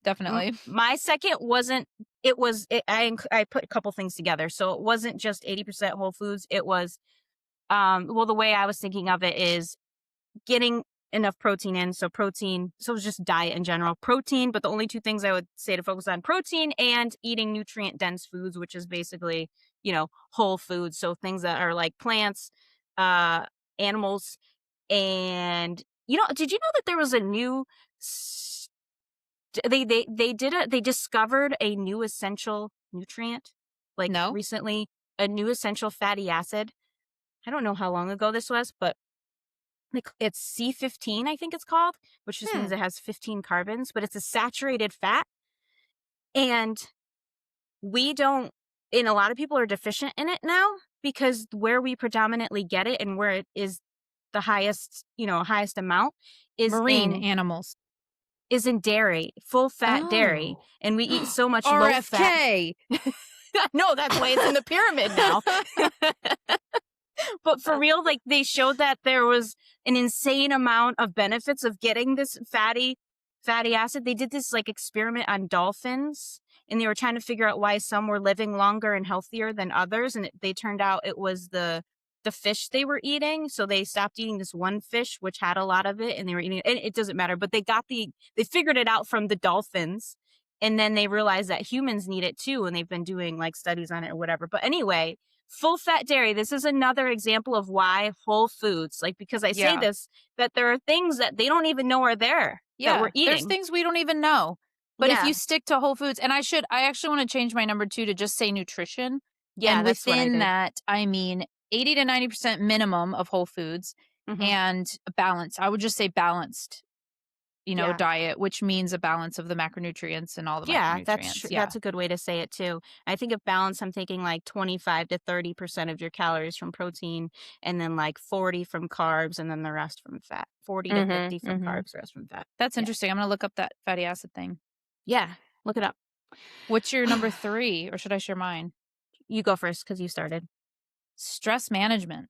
Definitely. My second wasn't. I put a couple things together, so it wasn't just 80% whole foods. It was well, the way I was thinking of it is getting enough protein in. So protein, so it's just diet in general, protein, but the only two things I would say to focus on protein and eating nutrient dense foods, which is basically, whole foods. So things that are like plants, uh, animals. And, did you know that there was a new, they discovered a new essential nutrient like No? recently, a new essential fatty acid. I don't know how long ago this was, but like it's C15, I think it's called, which just Hmm. means it has 15 carbons, but it's a saturated fat. And we don't, and a lot of people are deficient in it now because where we predominantly get it and where it is the highest amount is Marine in animals. dairy, full fat dairy. Oh. And we eat so much low fat. RFK. No, that's why it's in the pyramid now. But for real, like they showed that there was an insane amount of benefits of getting this fatty acid. They did this like experiment on dolphins, and they were trying to figure out why some were living longer and healthier than others. And they turned out it was the fish they were eating. So they stopped eating this one fish, which had a lot of it, and they were eating it. And it doesn't matter, but they figured it out from the dolphins. And then they realized that humans need it too. And they've been doing like studies on it or whatever. But anyway, full fat dairy. This is another example of why whole foods, like, because I say this, that there are things that they don't even know are there that we're eating. There's things we don't even know. But if Yeah. you stick to whole foods, and I actually want to change my number 2 to just say nutrition. Yeah, And that's what I within did. that, I mean 80 to 90% minimum of whole foods Mhm. and a balance. I would just say balanced, Yeah. diet, which means a balance of the macronutrients and all the Yeah, macronutrients. that's a good way to say it too. I think of balance, I'm thinking like 25 to 30% of your calories from protein, and then like 40 from carbs, and then the rest from fat. 40 to 50 from carbs, the rest from fat. That's Yeah. interesting. I'm going to look up that fatty acid thing. Yeah, look it up. What's your number 3, or should I share mine? You go first because you started. Stress management.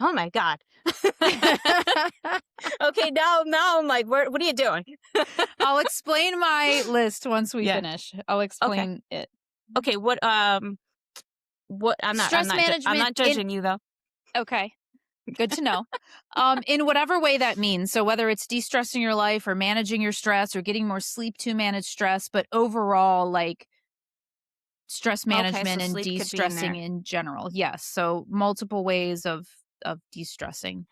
Oh my God. Okay, now I'm like, what are you doing? I'll explain my list once we finish. I'll explain it. Okay, what I'm not judging you though. Okay. Good to know. In whatever way that means. So whether it's de-stressing your life or managing your stress or getting more sleep to manage stress, but overall, like, stress management and de-stressing in general. Yes. So multiple ways of de-stressing.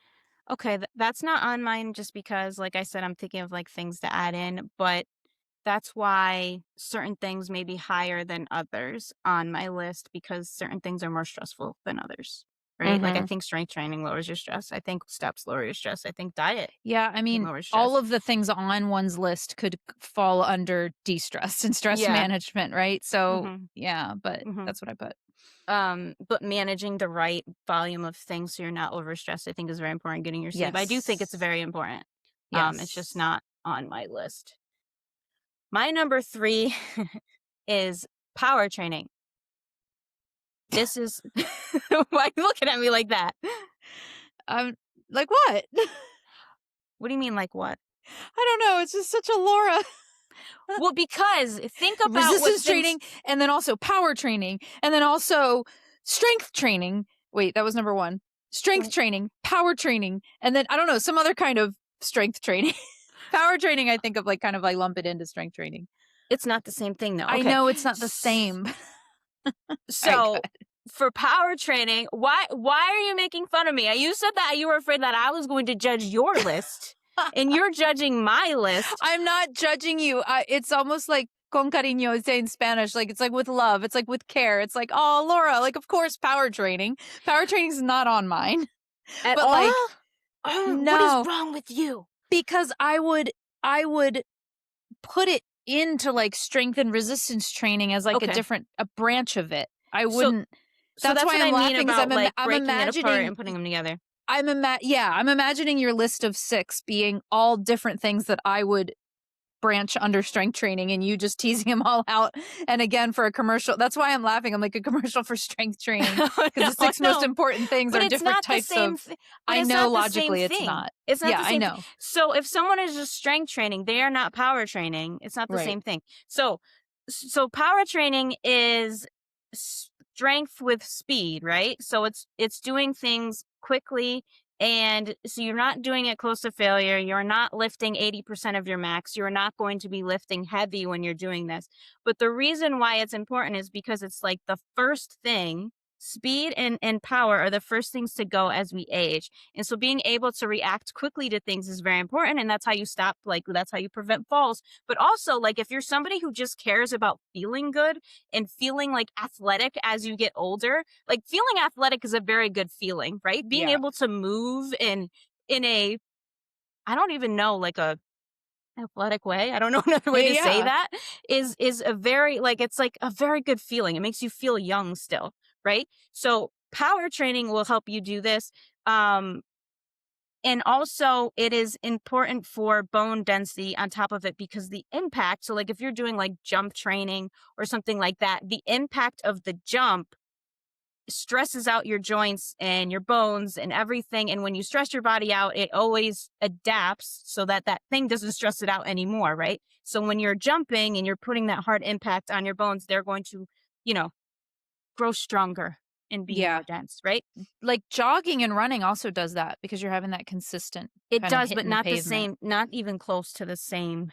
Okay, that's not on mine just because, like I said, I'm thinking of like things to add in, but that's why certain things may be higher than others on my list because certain things are more stressful than others. Right? Like I think strength training lowers your stress. I think steps lower your stress. I think diet. Yeah, I mean, all of the things on one's list could fall under de-stress and stress management, right? So, yeah, but that's what I put. But managing the right volume of things so you're not overstressed, I think is very important. Getting your sleep. I do think it's very important. It's just not on my list. My number 3 is power training. This is why are you looking at me like that? Like what? What do you mean, like what? I don't know. It's just such a Laura. Well, because think about resistance training, and then also power training, and then also strength training. Wait, that was number 1. Strength training, power training, and then I don't know, some other kind of strength training. Power training, I think of like kind of like lump it into strength training. It's not the same thing though. Okay. I know it's not the same. So for power training, why are you making fun of me? You said that you were afraid that I was going to judge your list, and you're judging my list. I'm not judging you. It's almost like con cariño, say in Spanish. Like it's like with love. It's like with care. It's like, oh, Laura, like of course power training. Power training is not on mine. At but all? like, no. What is wrong with you? Because I would put it into like strength and resistance training as like a branch of it. I wouldn't. So that's why what I'm I mean laughing because about I'm breaking imagining it apart and putting them together. I'm imagining your list of 6 being all different things that I would branch under strength training, and you just teasing them all out. And again, for a commercial, that's why I'm laughing. I'm like a commercial for strength training because the 6 most important things are different types of. I know logically it's not. It's not the same. I know. So if someone is just strength training, they are not power training. It's not the same thing. So power training is strength with speed, right? So it's doing things quickly. And so you're not doing it close to failure. You're not lifting 80% of your max. You're not going to be lifting heavy when you're doing this. But the reason why it's important is because it's like the first thing. Speed and power are the first things to go as we age. And so being able to react quickly to things is very important. And that's how you stop, like, that's how you prevent falls. But also, like, if you're somebody who just cares about feeling good and feeling like athletic as you get older, like feeling athletic is a very good feeling, right? Being able to move in a, I don't even know, like a athletic way. I don't know another way to say that is a very, like, it's like a very good feeling. It makes you feel young still. Right? So power training will help you do this. And And also, it is important for bone density on top of it because the impact, so, like, if you're doing, like, jump training or something like that, the impact of the jump stresses out your joints and your bones and everything, and when you stress your body out, it always adapts so that that thing doesn't stress it out anymore, right? So when you're jumping and you're putting that hard impact on your bones, they're going to, you know, grow stronger and be more Yeah. dense, right? Like, jogging and running also does that because you're having that consistent It kinda does, but hitting the not the pavement same, not even close to the same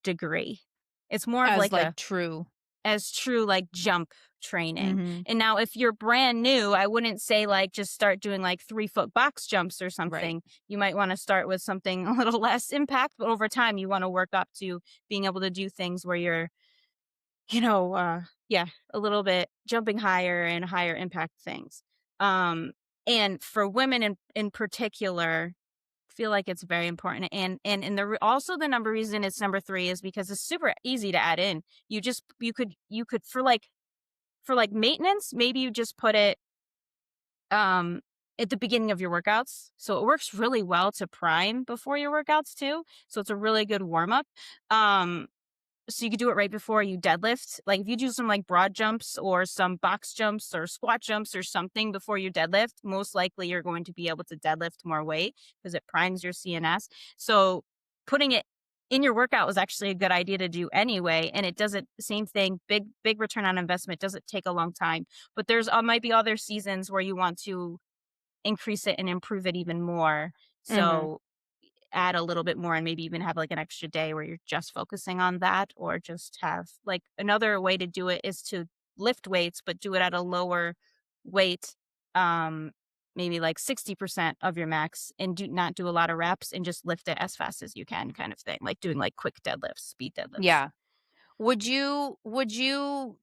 degree. It's more of as, like like, a true. as true, like, jump training. Mhm. And now if you're brand new, I wouldn't say, like, just start doing, like, 3-foot box jumps or Right. something. You might wanna start with something a little less impact, but over time, you wanna work up to being able to do things where you're, yeah, a little bit jumping higher and higher impact things. Um, and for women in particular, feel like it's very important, and also the number reason it's number 3 is because it's super easy to add in. You could for, like, maintenance, maybe you just put it, um, at the beginning of your workouts. So it works really well to prime before your workouts too, so it's a really good warm up. Um so you could do it right before you deadlift. Like, if you do some, like, broad jumps or some box jumps or squat jumps or something before you deadlift, most likely you're going to be able to deadlift more weight because it primes your CNS. So putting it in your workout was actually a good idea to do anyway, and it doesn't, same thing, big return on investment, doesn't take a long time. But there's might be other seasons where you want to increase it and improve it even more. Mhm. So add a little bit more and maybe even have, like, an extra day where you're just focusing on that, or just have, like, another way to do it is to lift weights, but do it at a lower weight, um, maybe like 60% of your max, and do not do a lot of reps and just lift it as fast as you can, kind of thing, like doing, like, quick deadlifts, speed deadlifts. Yeah. Would you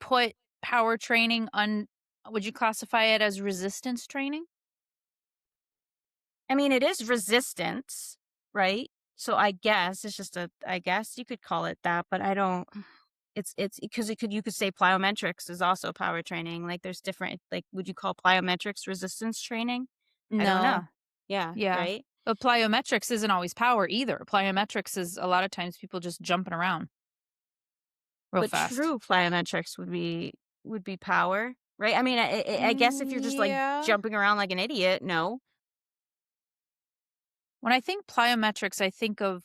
put power training on would you classify it as resistance training? I mean, it is resistance, right? So I guess you could call it that, but I don't. It's because you could say plyometrics is also power training. Like, there's different, like, would you call plyometrics resistance training? I don't know. No. Yeah, Yeah. right? But plyometrics isn't always power either. Plyometrics is a lot of times people just jumping around real But fast. true plyometrics would be power, right? I mean, I guess if you're just, like, Yeah. jumping around like an idiot, no. When I think plyometrics, I think of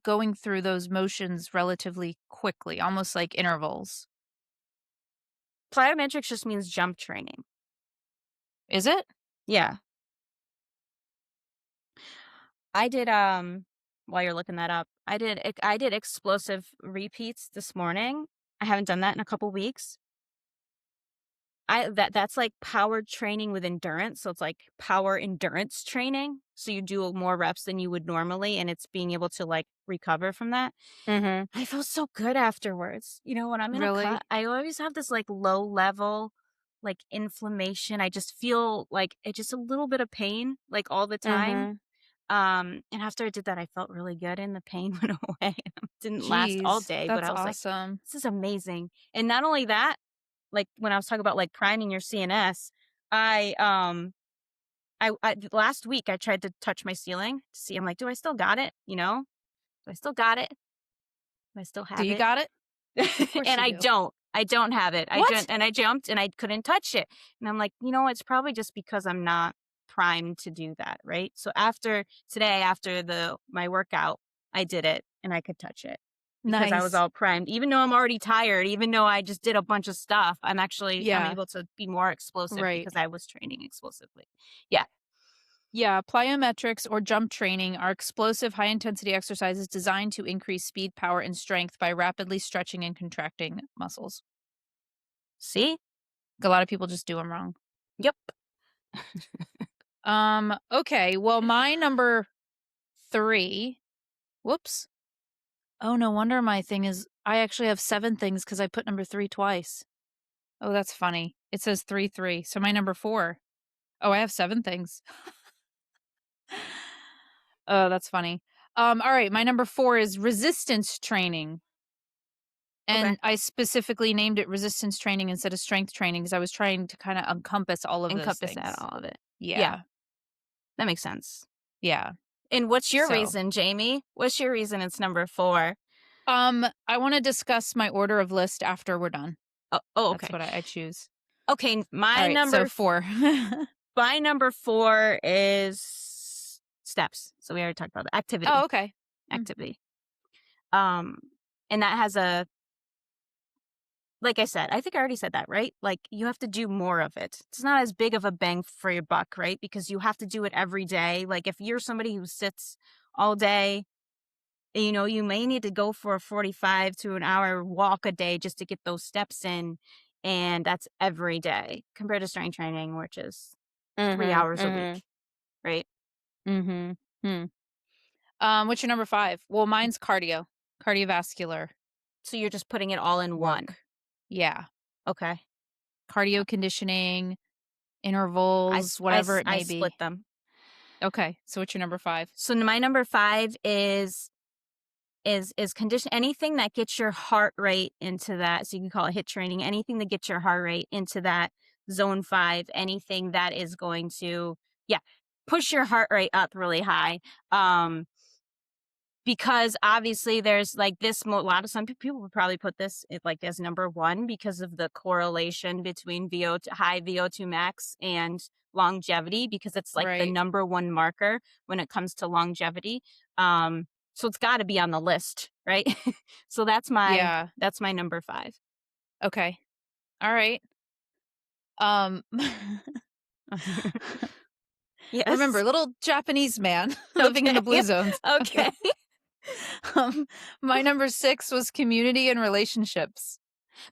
going through those motions relatively quickly, almost like intervals. Plyometrics just means jump training. Is it? Yeah. I did, while you're looking that up, I did explosive repeats this morning. I haven't done that in a couple weeks. That's like power training with endurance, so it's like power endurance training. So you do more reps than you would normally, and it's being able to, like, recover from that. Mhm. I feel so good afterwards. When I'm in a cut, Really? I always have this, like, low level, like, inflammation. I just feel like it's just a little bit of pain, like, all the time. Mhm. And after I did that, I felt really good and the pain went away. It didn't last all Jeez, day, but that's I was like, awesome. "This is amazing." And not only that, like, when I was talking about, like, priming your CNS, I, last week, I tried to touch my ceiling to see, I'm like, "Do I still got it?" "Do I still got it? Do I still Do have you it?" got it? Of course And you I do. don't. I don't have it. What? I jumped and I couldn't touch it. And I'm like, it's probably just because I'm not primed to do that, right? So after today, after the my workout, I did it and I could touch it because I was Nice. all primed. Even though I'm already tired, even though I just did a bunch of stuff, I'm Yeah, able to be more explosive right. because I was training explosively. Yeah. Yeah, plyometrics or jump training are explosive high intensity exercises designed to increase speed, power, and strength by rapidly stretching and contracting muscles. See? A lot of people just do them wrong. Yep. Okay, well, my number 3 whoops. Oh, no wonder my thing is I actually have 7 things because I put number 3 twice. Oh, that's funny. It says 3, 3. So my number 4. Oh, I have 7 things. Oh, that's funny. All right, my number 4 is resistance training. Okay. And I specifically named it resistance training instead of strength training because I was trying to kinda encompass all of those Encompass that things. all of it. Yeah, Yeah. that makes sense. Yeah. And what's your So, reason, Jamie? What's your reason it's number 4? I wanna discuss my order of list after we're done. Oh, That's okay. what I choose. Okay, Alright, so 4. my number 4 is steps. So we already talked about the Oh, activity. okay. Mm, Activity. Um, and that has a like I said, I think I already said that, right? Like you have to do more of it. It's not as big of a bang for your buck, right? Because you have to do it every day. Like if you're somebody who sits all day, you know, you may need to go for a 45 to an hour walk a day just to get those steps in. And that's every day compared to strength training, which is 3 mhm, hours a mhm, week, right? mhm, hmm. What's your number 5? Well, mine's cardiovascular So you're just putting it all in one. work. Yeah. Okay. Cardio conditioning, intervals, whatever it I may split be. them. Okay, so what's your number 5? So my number 5 is condition anything that gets your heart rate into that, so you can call it hit training, anything that gets your heart rate into that zone 5, anything that is going to, yeah, push your heart rate up really high. Because obviously there's like this a lot of some people would probably put this like as number 1 because of the correlation between high VO2 max and longevity, because it's like the Right. number 1 marker when it comes to longevity. So it's got to be on the list, right? So Yeah. that's my number 5. Okay. Alright. Um, Yes. remember, little Japanese man living in Okay. the blue zones. Okay. Okay. Um, my number 6 was community and relationships.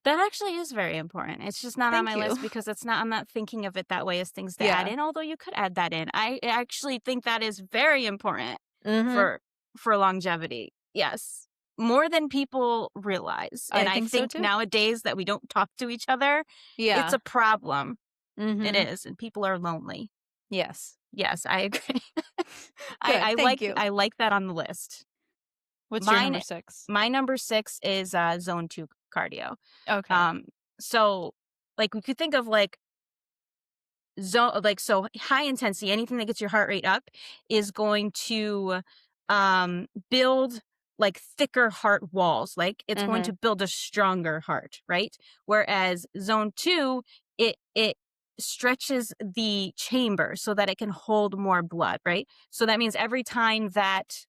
That actually is very important. It's just not on Thank my you. list because I'm not thinking of it that way as things to add Yeah. in, although you could add that in. I actually think that is very important Mhm. for longevity. Yes. More than people realize. And I I think so think too. nowadays that we don't talk to each other, it's Yeah. a problem. It Mhm. is, and people are lonely. Yes. Yes, I agree. Good, thank you. I like that on the list. What's your number Mine 6? my number 6 is zone 2 cardio. Okay. Um so like we could think of like so high intensity, anything that gets your heart rate up is going to build like thicker heart walls, like it's going to Mhm. build a stronger heart, right? Whereas zone 2, it stretches the chamber so that it can hold more blood, right? So that means every time that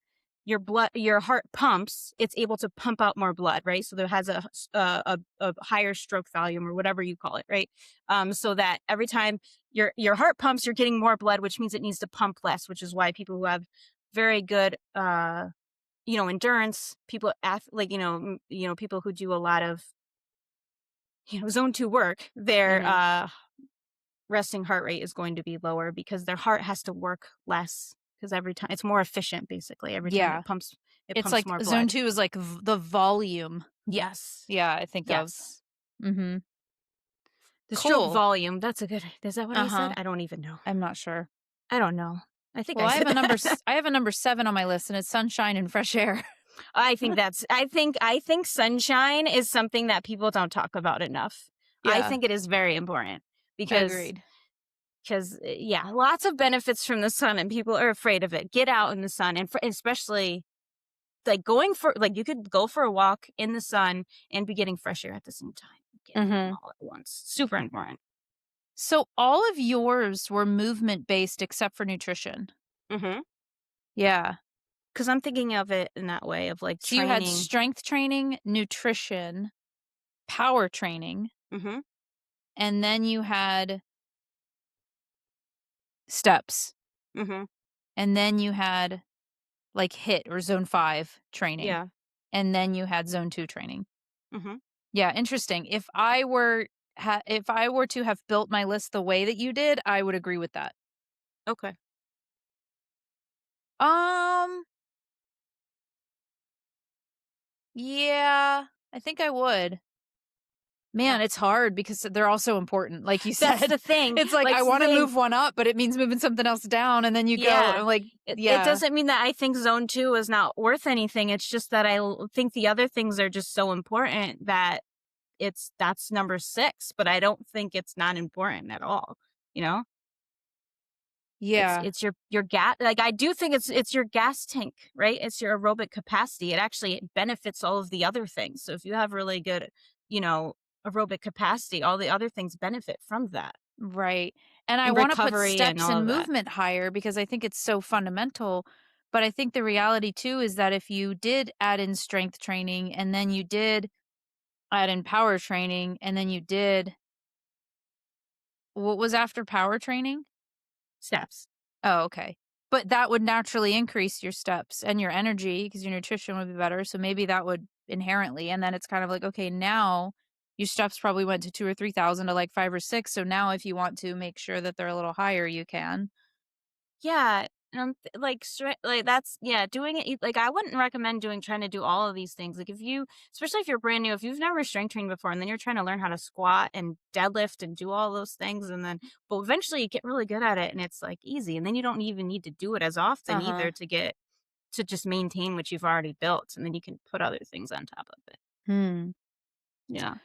your heart pumps, it's able to pump out more blood, right? So there has a higher stroke volume or whatever you call it, right? So that every time your heart pumps, you're getting more blood, which means it needs to pump less, which is why people who have very good endurance, people like people who do a lot of zone 2 work, their Mhm. resting heart rate is going to be lower because their heart has to work less, because every time it's more efficient, basically every time Yeah. it It's pumps like more zone blood. 2 is like the volume. Yes. Yeah, I think of. Yes. Mhm. The stroke Cool. volume, that's a good, is that what I said? Uh-huh. I don't even know. I'm not sure. I don't know. I think Well, I said that. I have a number 7 on my list, and it's sunshine and fresh air. I think sunshine is something that people don't talk about enough. I Yeah. think it is very important because Agreed. yeah, lots of benefits from the sun and people are afraid of it. Get out in the sun, and especially like going for like you could go for a walk in the sun and be getting fresh air at the same time. Get them Mhm. all at once. Super important. So all of yours were movement-based except for nutrition. Mhm. Yeah. Cuz I'm thinking of it in that way of like So you had training. strength training, nutrition, power training, Mhm. and then you had steps, Mhm. and then you had, like, HIIT or zone 5 training, Yeah. and then you had zone 2 training. Mhm. Yeah, interesting. If I were to have built my list the way that you did, I would agree with that. Okay. Um, yeah, I think I would. Uh, Man, it's hard because they're all so important, like you that's said. the thing. It's like Like I the wanna thing. move one up, but it means moving something else down, and then you go Yeah. and like It yeah. doesn't mean that I think zone 2 is not worth anything. It's just that think the other things are just so important that that's number 6, but I don't think it's not important at all, you know? Yeah. It's your gas, like, I do think it's your gas tank, right? It's your aerobic capacity. It benefits all of the other things. So if you have really good, you know, aerobic capacity, all the other things benefit from that, Right. And I and wanna put recovery and steps all and of that. movement higher because I think it's so fundamental, but I think the reality too is that if you did add in strength training and then you did add in power training and then you did what was after power training? Steps. Oh, okay. But that would naturally increase your steps and your energy because your nutrition would be better, so maybe that would inherently and then it's kind of like, okay, now your steps probably went to 2 or 3,000 to, like, 5 or 6, so now if you want to make sure that they're a little higher, you can. Yeah, like, like, that's yeah, doing it, like, I wouldn't recommend trying to do all of these things, like, if you especially if you're brand new, if you've never strength trained before, and then you're trying to learn how to squat and deadlift and do all those things, and then but eventually you get really good at it, and it's, like, easy, and then you don't even need to do it as often Uh-huh. either to just maintain what you've already built, and then you can put other things on top of it. Hmm. Yeah.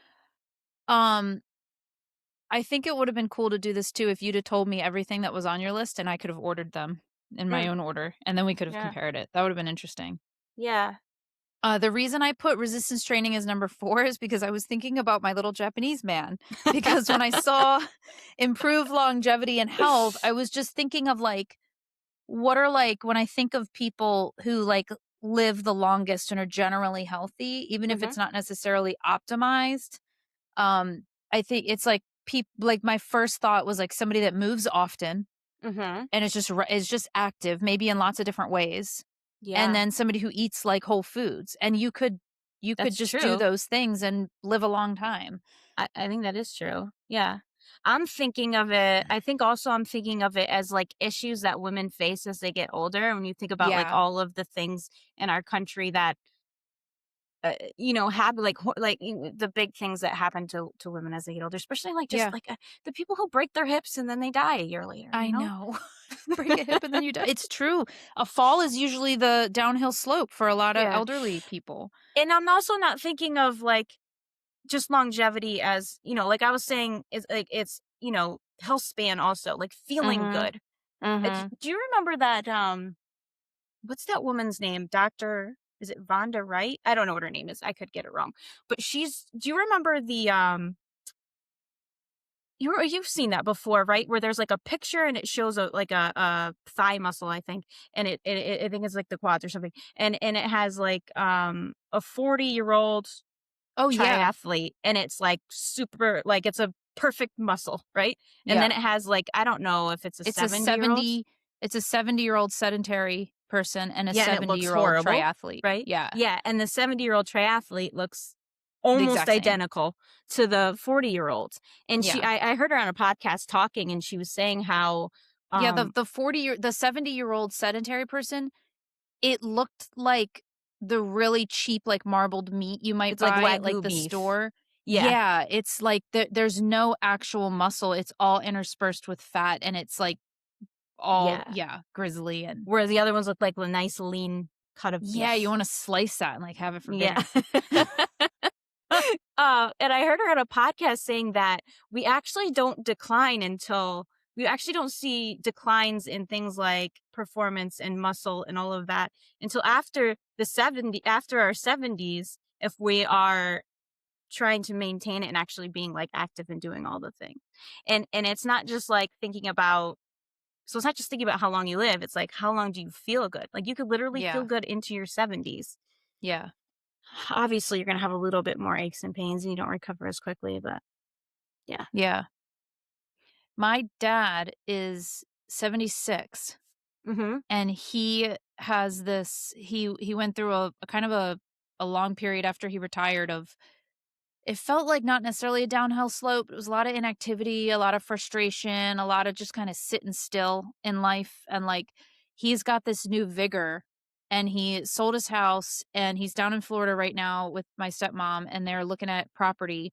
Um, I think it would've been cool to do this too if you'd have told me everything that was on your list and I could have ordered them in my Mm, own order, and then we could have yeah. compared it. That would've been interesting. Yeah. The reason I put resistance training as number 4 is because I was thinking about my little Japanese man, because when I saw improved longevity and health, I was just thinking of, like, what are, like when I think of people who, like, live the longest and are generally healthy, even if Mhm, it's not necessarily optimized, I think it's like like, my first thought was, like, somebody that moves often mhm. and is just active, maybe in lots of different ways, and Yeah, then somebody who eats, like, whole foods, and you could that's just do true. those things and live a long time. I think that is true. Yeah. I think also I'm thinking of it as like issues that women face as they get older. When you think about like Yeah, all of the things in our country that, happen, like, the big things that happen to women as they get older, especially like just yeah, like the people who break their hips and then they die a year later, I know. Break a hip and then you die. It's true. A fall is usually the downhill slope for a lot of Yeah. elderly people. And I'm also not thinking of like just longevity as, like I was saying, is like health span also, like feeling Mhm, good. mhm. Do you remember that, what's that woman's name? Doctor is it Vonda Wright? I don't know what her name is, I could get it wrong. But do you remember you've seen that before, right? Where there's, like, a picture and it shows a thigh muscle, I think, and I think it's, like, the quads or something, and it has, like, a 40-year-old Oh, yeah, triathlete, and it's, like, super like, it's a perfect muscle, right? And then yeah. it has, like, I don't know if it's a It's a 70-year-old. 70-year-old sedentary person and a Yeah, and it looks 70-year-old horrible, triathlete. right? Yeah, Yeah, and the 70-year-old triathlete looks the almost exact same. identical to the 40-year-old, and Yeah. I heard her on a podcast talking, and she was saying how, Yeah, um the 70-year-old sedentary person, it looked like the really cheap, like, marbled meat you might it's like buy at, like, Wagyu the beef. store. Yeah, Yeah, it's like there's no actual muscle, it's all interspersed with fat, and it's, like, all yeah, yeah, grizzly and where the other ones look like a nice lean cut of yeah, you beef. wanna slice that and, like, have it for Yeah. dinner. And I heard her on a podcast saying that we actually don't see declines in things like performance and muscle and all of that until after our 70s, if we are trying to maintain it and actually being like active and doing all the things. And it's not just like thinking about so it's not just thinking about how long you live, it's like how long do you feel good? Like you could literally feel Yeah, good into your 70s. yeah, Obviously, you're gonna have a little bit more aches and pains and you don't recover as quickly, but yeah. yeah. My dad is 76, Mhm. and he went through a kind of a long period after he retired of it felt like not necessarily a downhill slope, it was a lot of inactivity, a lot of frustration, a lot of just kinda sitting still in life, and, like, he's got this new vigor, and he sold his house, and he's down in Florida right now with my stepmom, and they're looking at property,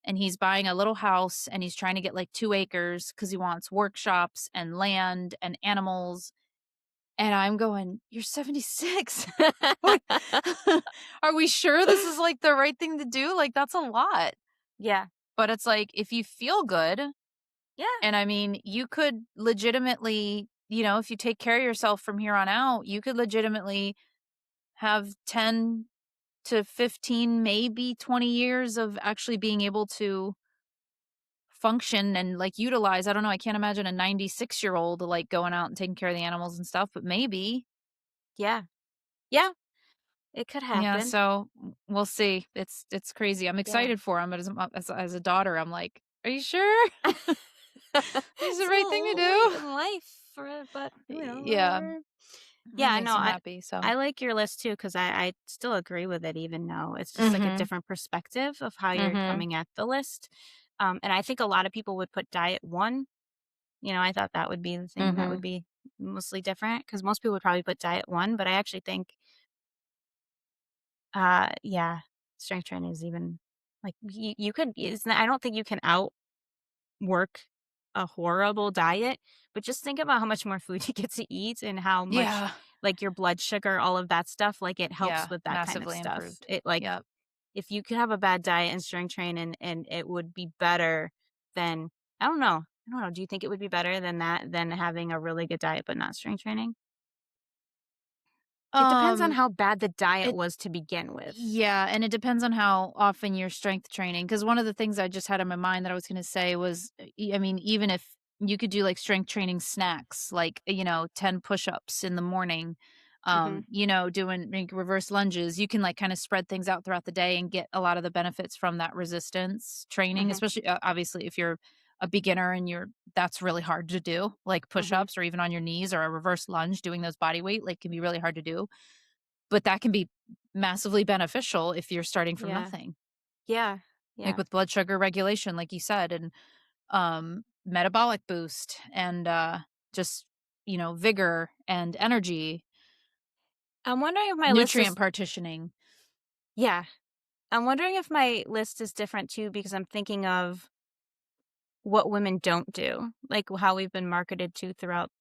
and he's buying a little house, and he's trying to get, like, 2 acres because he wants workshops and land and animals, and I'm going, "You're 76. Like, are we sure this is, like, the right thing to do? Like, that's a lot." Yeah. But it's like, if you feel good Yeah. and I mean, you could legitimately if you take care of yourself from here on out, you could legitimately have 10 to 15, maybe 20 years of actually being able to function and like utilize. I don't know. I can't imagine a 96-year-old like going out and taking care of the animals and stuff, but maybe. Yeah. Yeah. It could Yeah, happen. so we'll see. It's crazy. I'm Yeah. excited for him, but as a daughter, I'm like, "Are you sure? This is the It's a right thing to little late do?" in life for it, but, Yeah, whatever. it Yeah, no, makes him happy, so. I like your list too because I still agree with it even though it's just, like, a Mhm. different perspective of how you're Mhm. coming at the list. And I think a lot of people would put diet 1. I thought that would be the thing that would Mhm. be mostly different because most people would probably put diet 1, but I actually think, yeah, strength training is even like, you could it's not I don't think you can outwork a horrible diet, but just think about how much more food you get to eat and how much, Yeah. like, your blood sugar, all of that stuff, like, it helps Yeah, with that kind of massively stuff. improved. It, like, Yep. if you could have a bad diet and strength train and it would be better than I don't know. I don't know. Do you think it would be better than that than having a really good diet but not strength training? It depends on Um, how bad the diet it was to begin with. Yeah, and it depends on how often you're strength training. Because one of the things I just had in my mind that I was gonna say was, I mean, even if you could do, like, strength training snacks, like, 10 push-ups in the morning, Mhm, doing, like, reverse lunges, you can, like, kinda spread things out throughout the day and get a lot of the benefits from that resistance training, mhm, especially, obviously, if you're a beginner and that's really hard to do, like mhm. push-ups or even on your knees or a reverse lunge, doing those body weight, like, can be really hard to do. But that can be massively beneficial if you're starting from Yeah. nothing, Yeah. like Yeah. with blood sugar regulation, like you said, and, metabolic boost and, just, vigor and energy, I'm wondering if my list nutrient is partitioning. Yeah. I'm wondering if my list is different too because I'm thinking of what women don't do, like how we've been marketed to throughout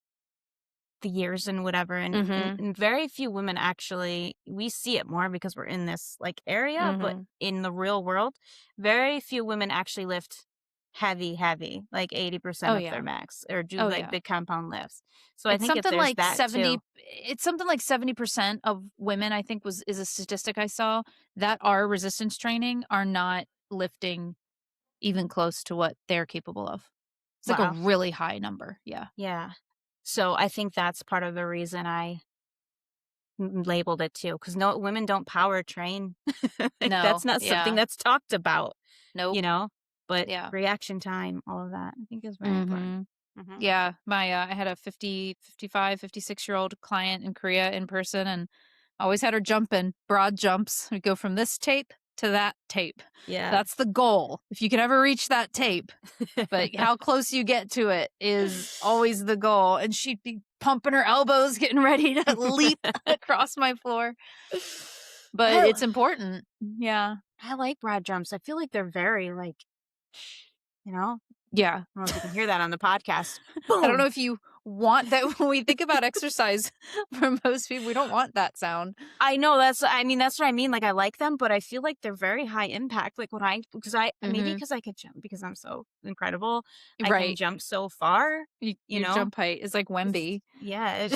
the years and whatever, and Mhm, and very few women actually we see it more because we're in this, like, area, but mhm. in the real world, very few women actually lift heavy, heavy, like 80% Oh, of their yeah. max or do, Oh, like, yeah. big compound lifts. So I It's think if something there's like that too. 70% of women, I think is a statistic I saw, that are resistance training are not lifting even close to what they're capable of. It's like a Wow. really high number, yeah. Yeah. So I think that's part of the reason I labeled it too, because no women don't power train. Like, that's No, not something yeah. that's talked about, Nope. you know? But Yeah. reaction time, all of that, I think is very important. Mhm. Mhm. Yeah, I had a 50, 55, 56-year-old client in Korea in person and always had her jumping, broad jumps. We go from this tape to that tape. Yeah. That's the goal. If you can ever reach that tape, but how close you get to it is always the goal. And she'd be pumping her elbows, getting ready to leap across my floor. But I it's important. Yeah. I like broad jumps. I feel like they're very, like, you know? Yeah. I don't know if you can hear that on the podcast. I don't know Boom! if you want that when we think about exercise for most people, we don't want that sound. I know, that's what I mean, like, I like them, but I feel like they're very high impact, like, when I because I maybe Mhm. because I could jump because I'm so incredible, I can Right. jump so far, you Your know? jump height is like Wemby. Yeah.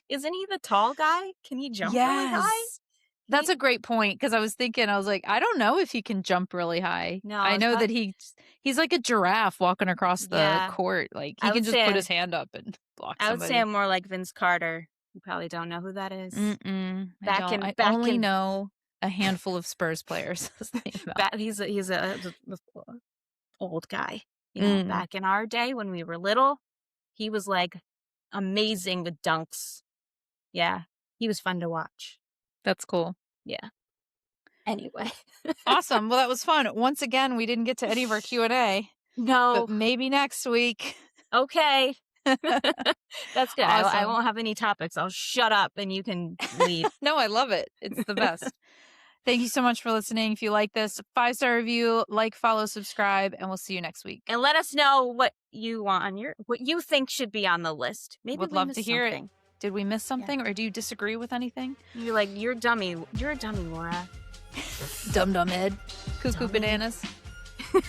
Isn't he the tall guy? Can he jump really high? Yes. That's He a great point because I was thinking, I was like, I don't know if he can jump really high. No, I is know that that he's like a giraffe walking across the yeah. court. Like he I can would just put his say hand up and block I would say somebody. I'm more like Vince Carter. You probably don't know who that is. Mm-mm, I Back don't. in I back only in know a handful of Spurs players. That's the name about. back he's a old guy, Mm, back in our day when we were little, he was, like, amazing with dunks. Yeah, he was fun to watch. that's cool. Yeah. Anyway. Awesome. Well, that was fun. Once again, we didn't get to any of our Q&A, but No. maybe next week. Okay. That's good. I Awesome. won't have any topics. I'll shut up and you can lead. No, I love it. It's the best. Thank you so much for listening. If you like this, 5-star review, like, follow, subscribe, and we'll see you next week. And let us know what you want on what you think should be on the list. Maybe Would we love to missed hear it. something. Did we miss Yeah. something or do you disagree with anything? You're like, you're a dummy. You're a dummy, Laura. Dum dum Ed. Cuckoo Dummy. bananas.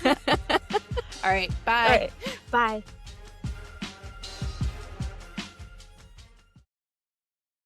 All right. All Bye. right. Bye.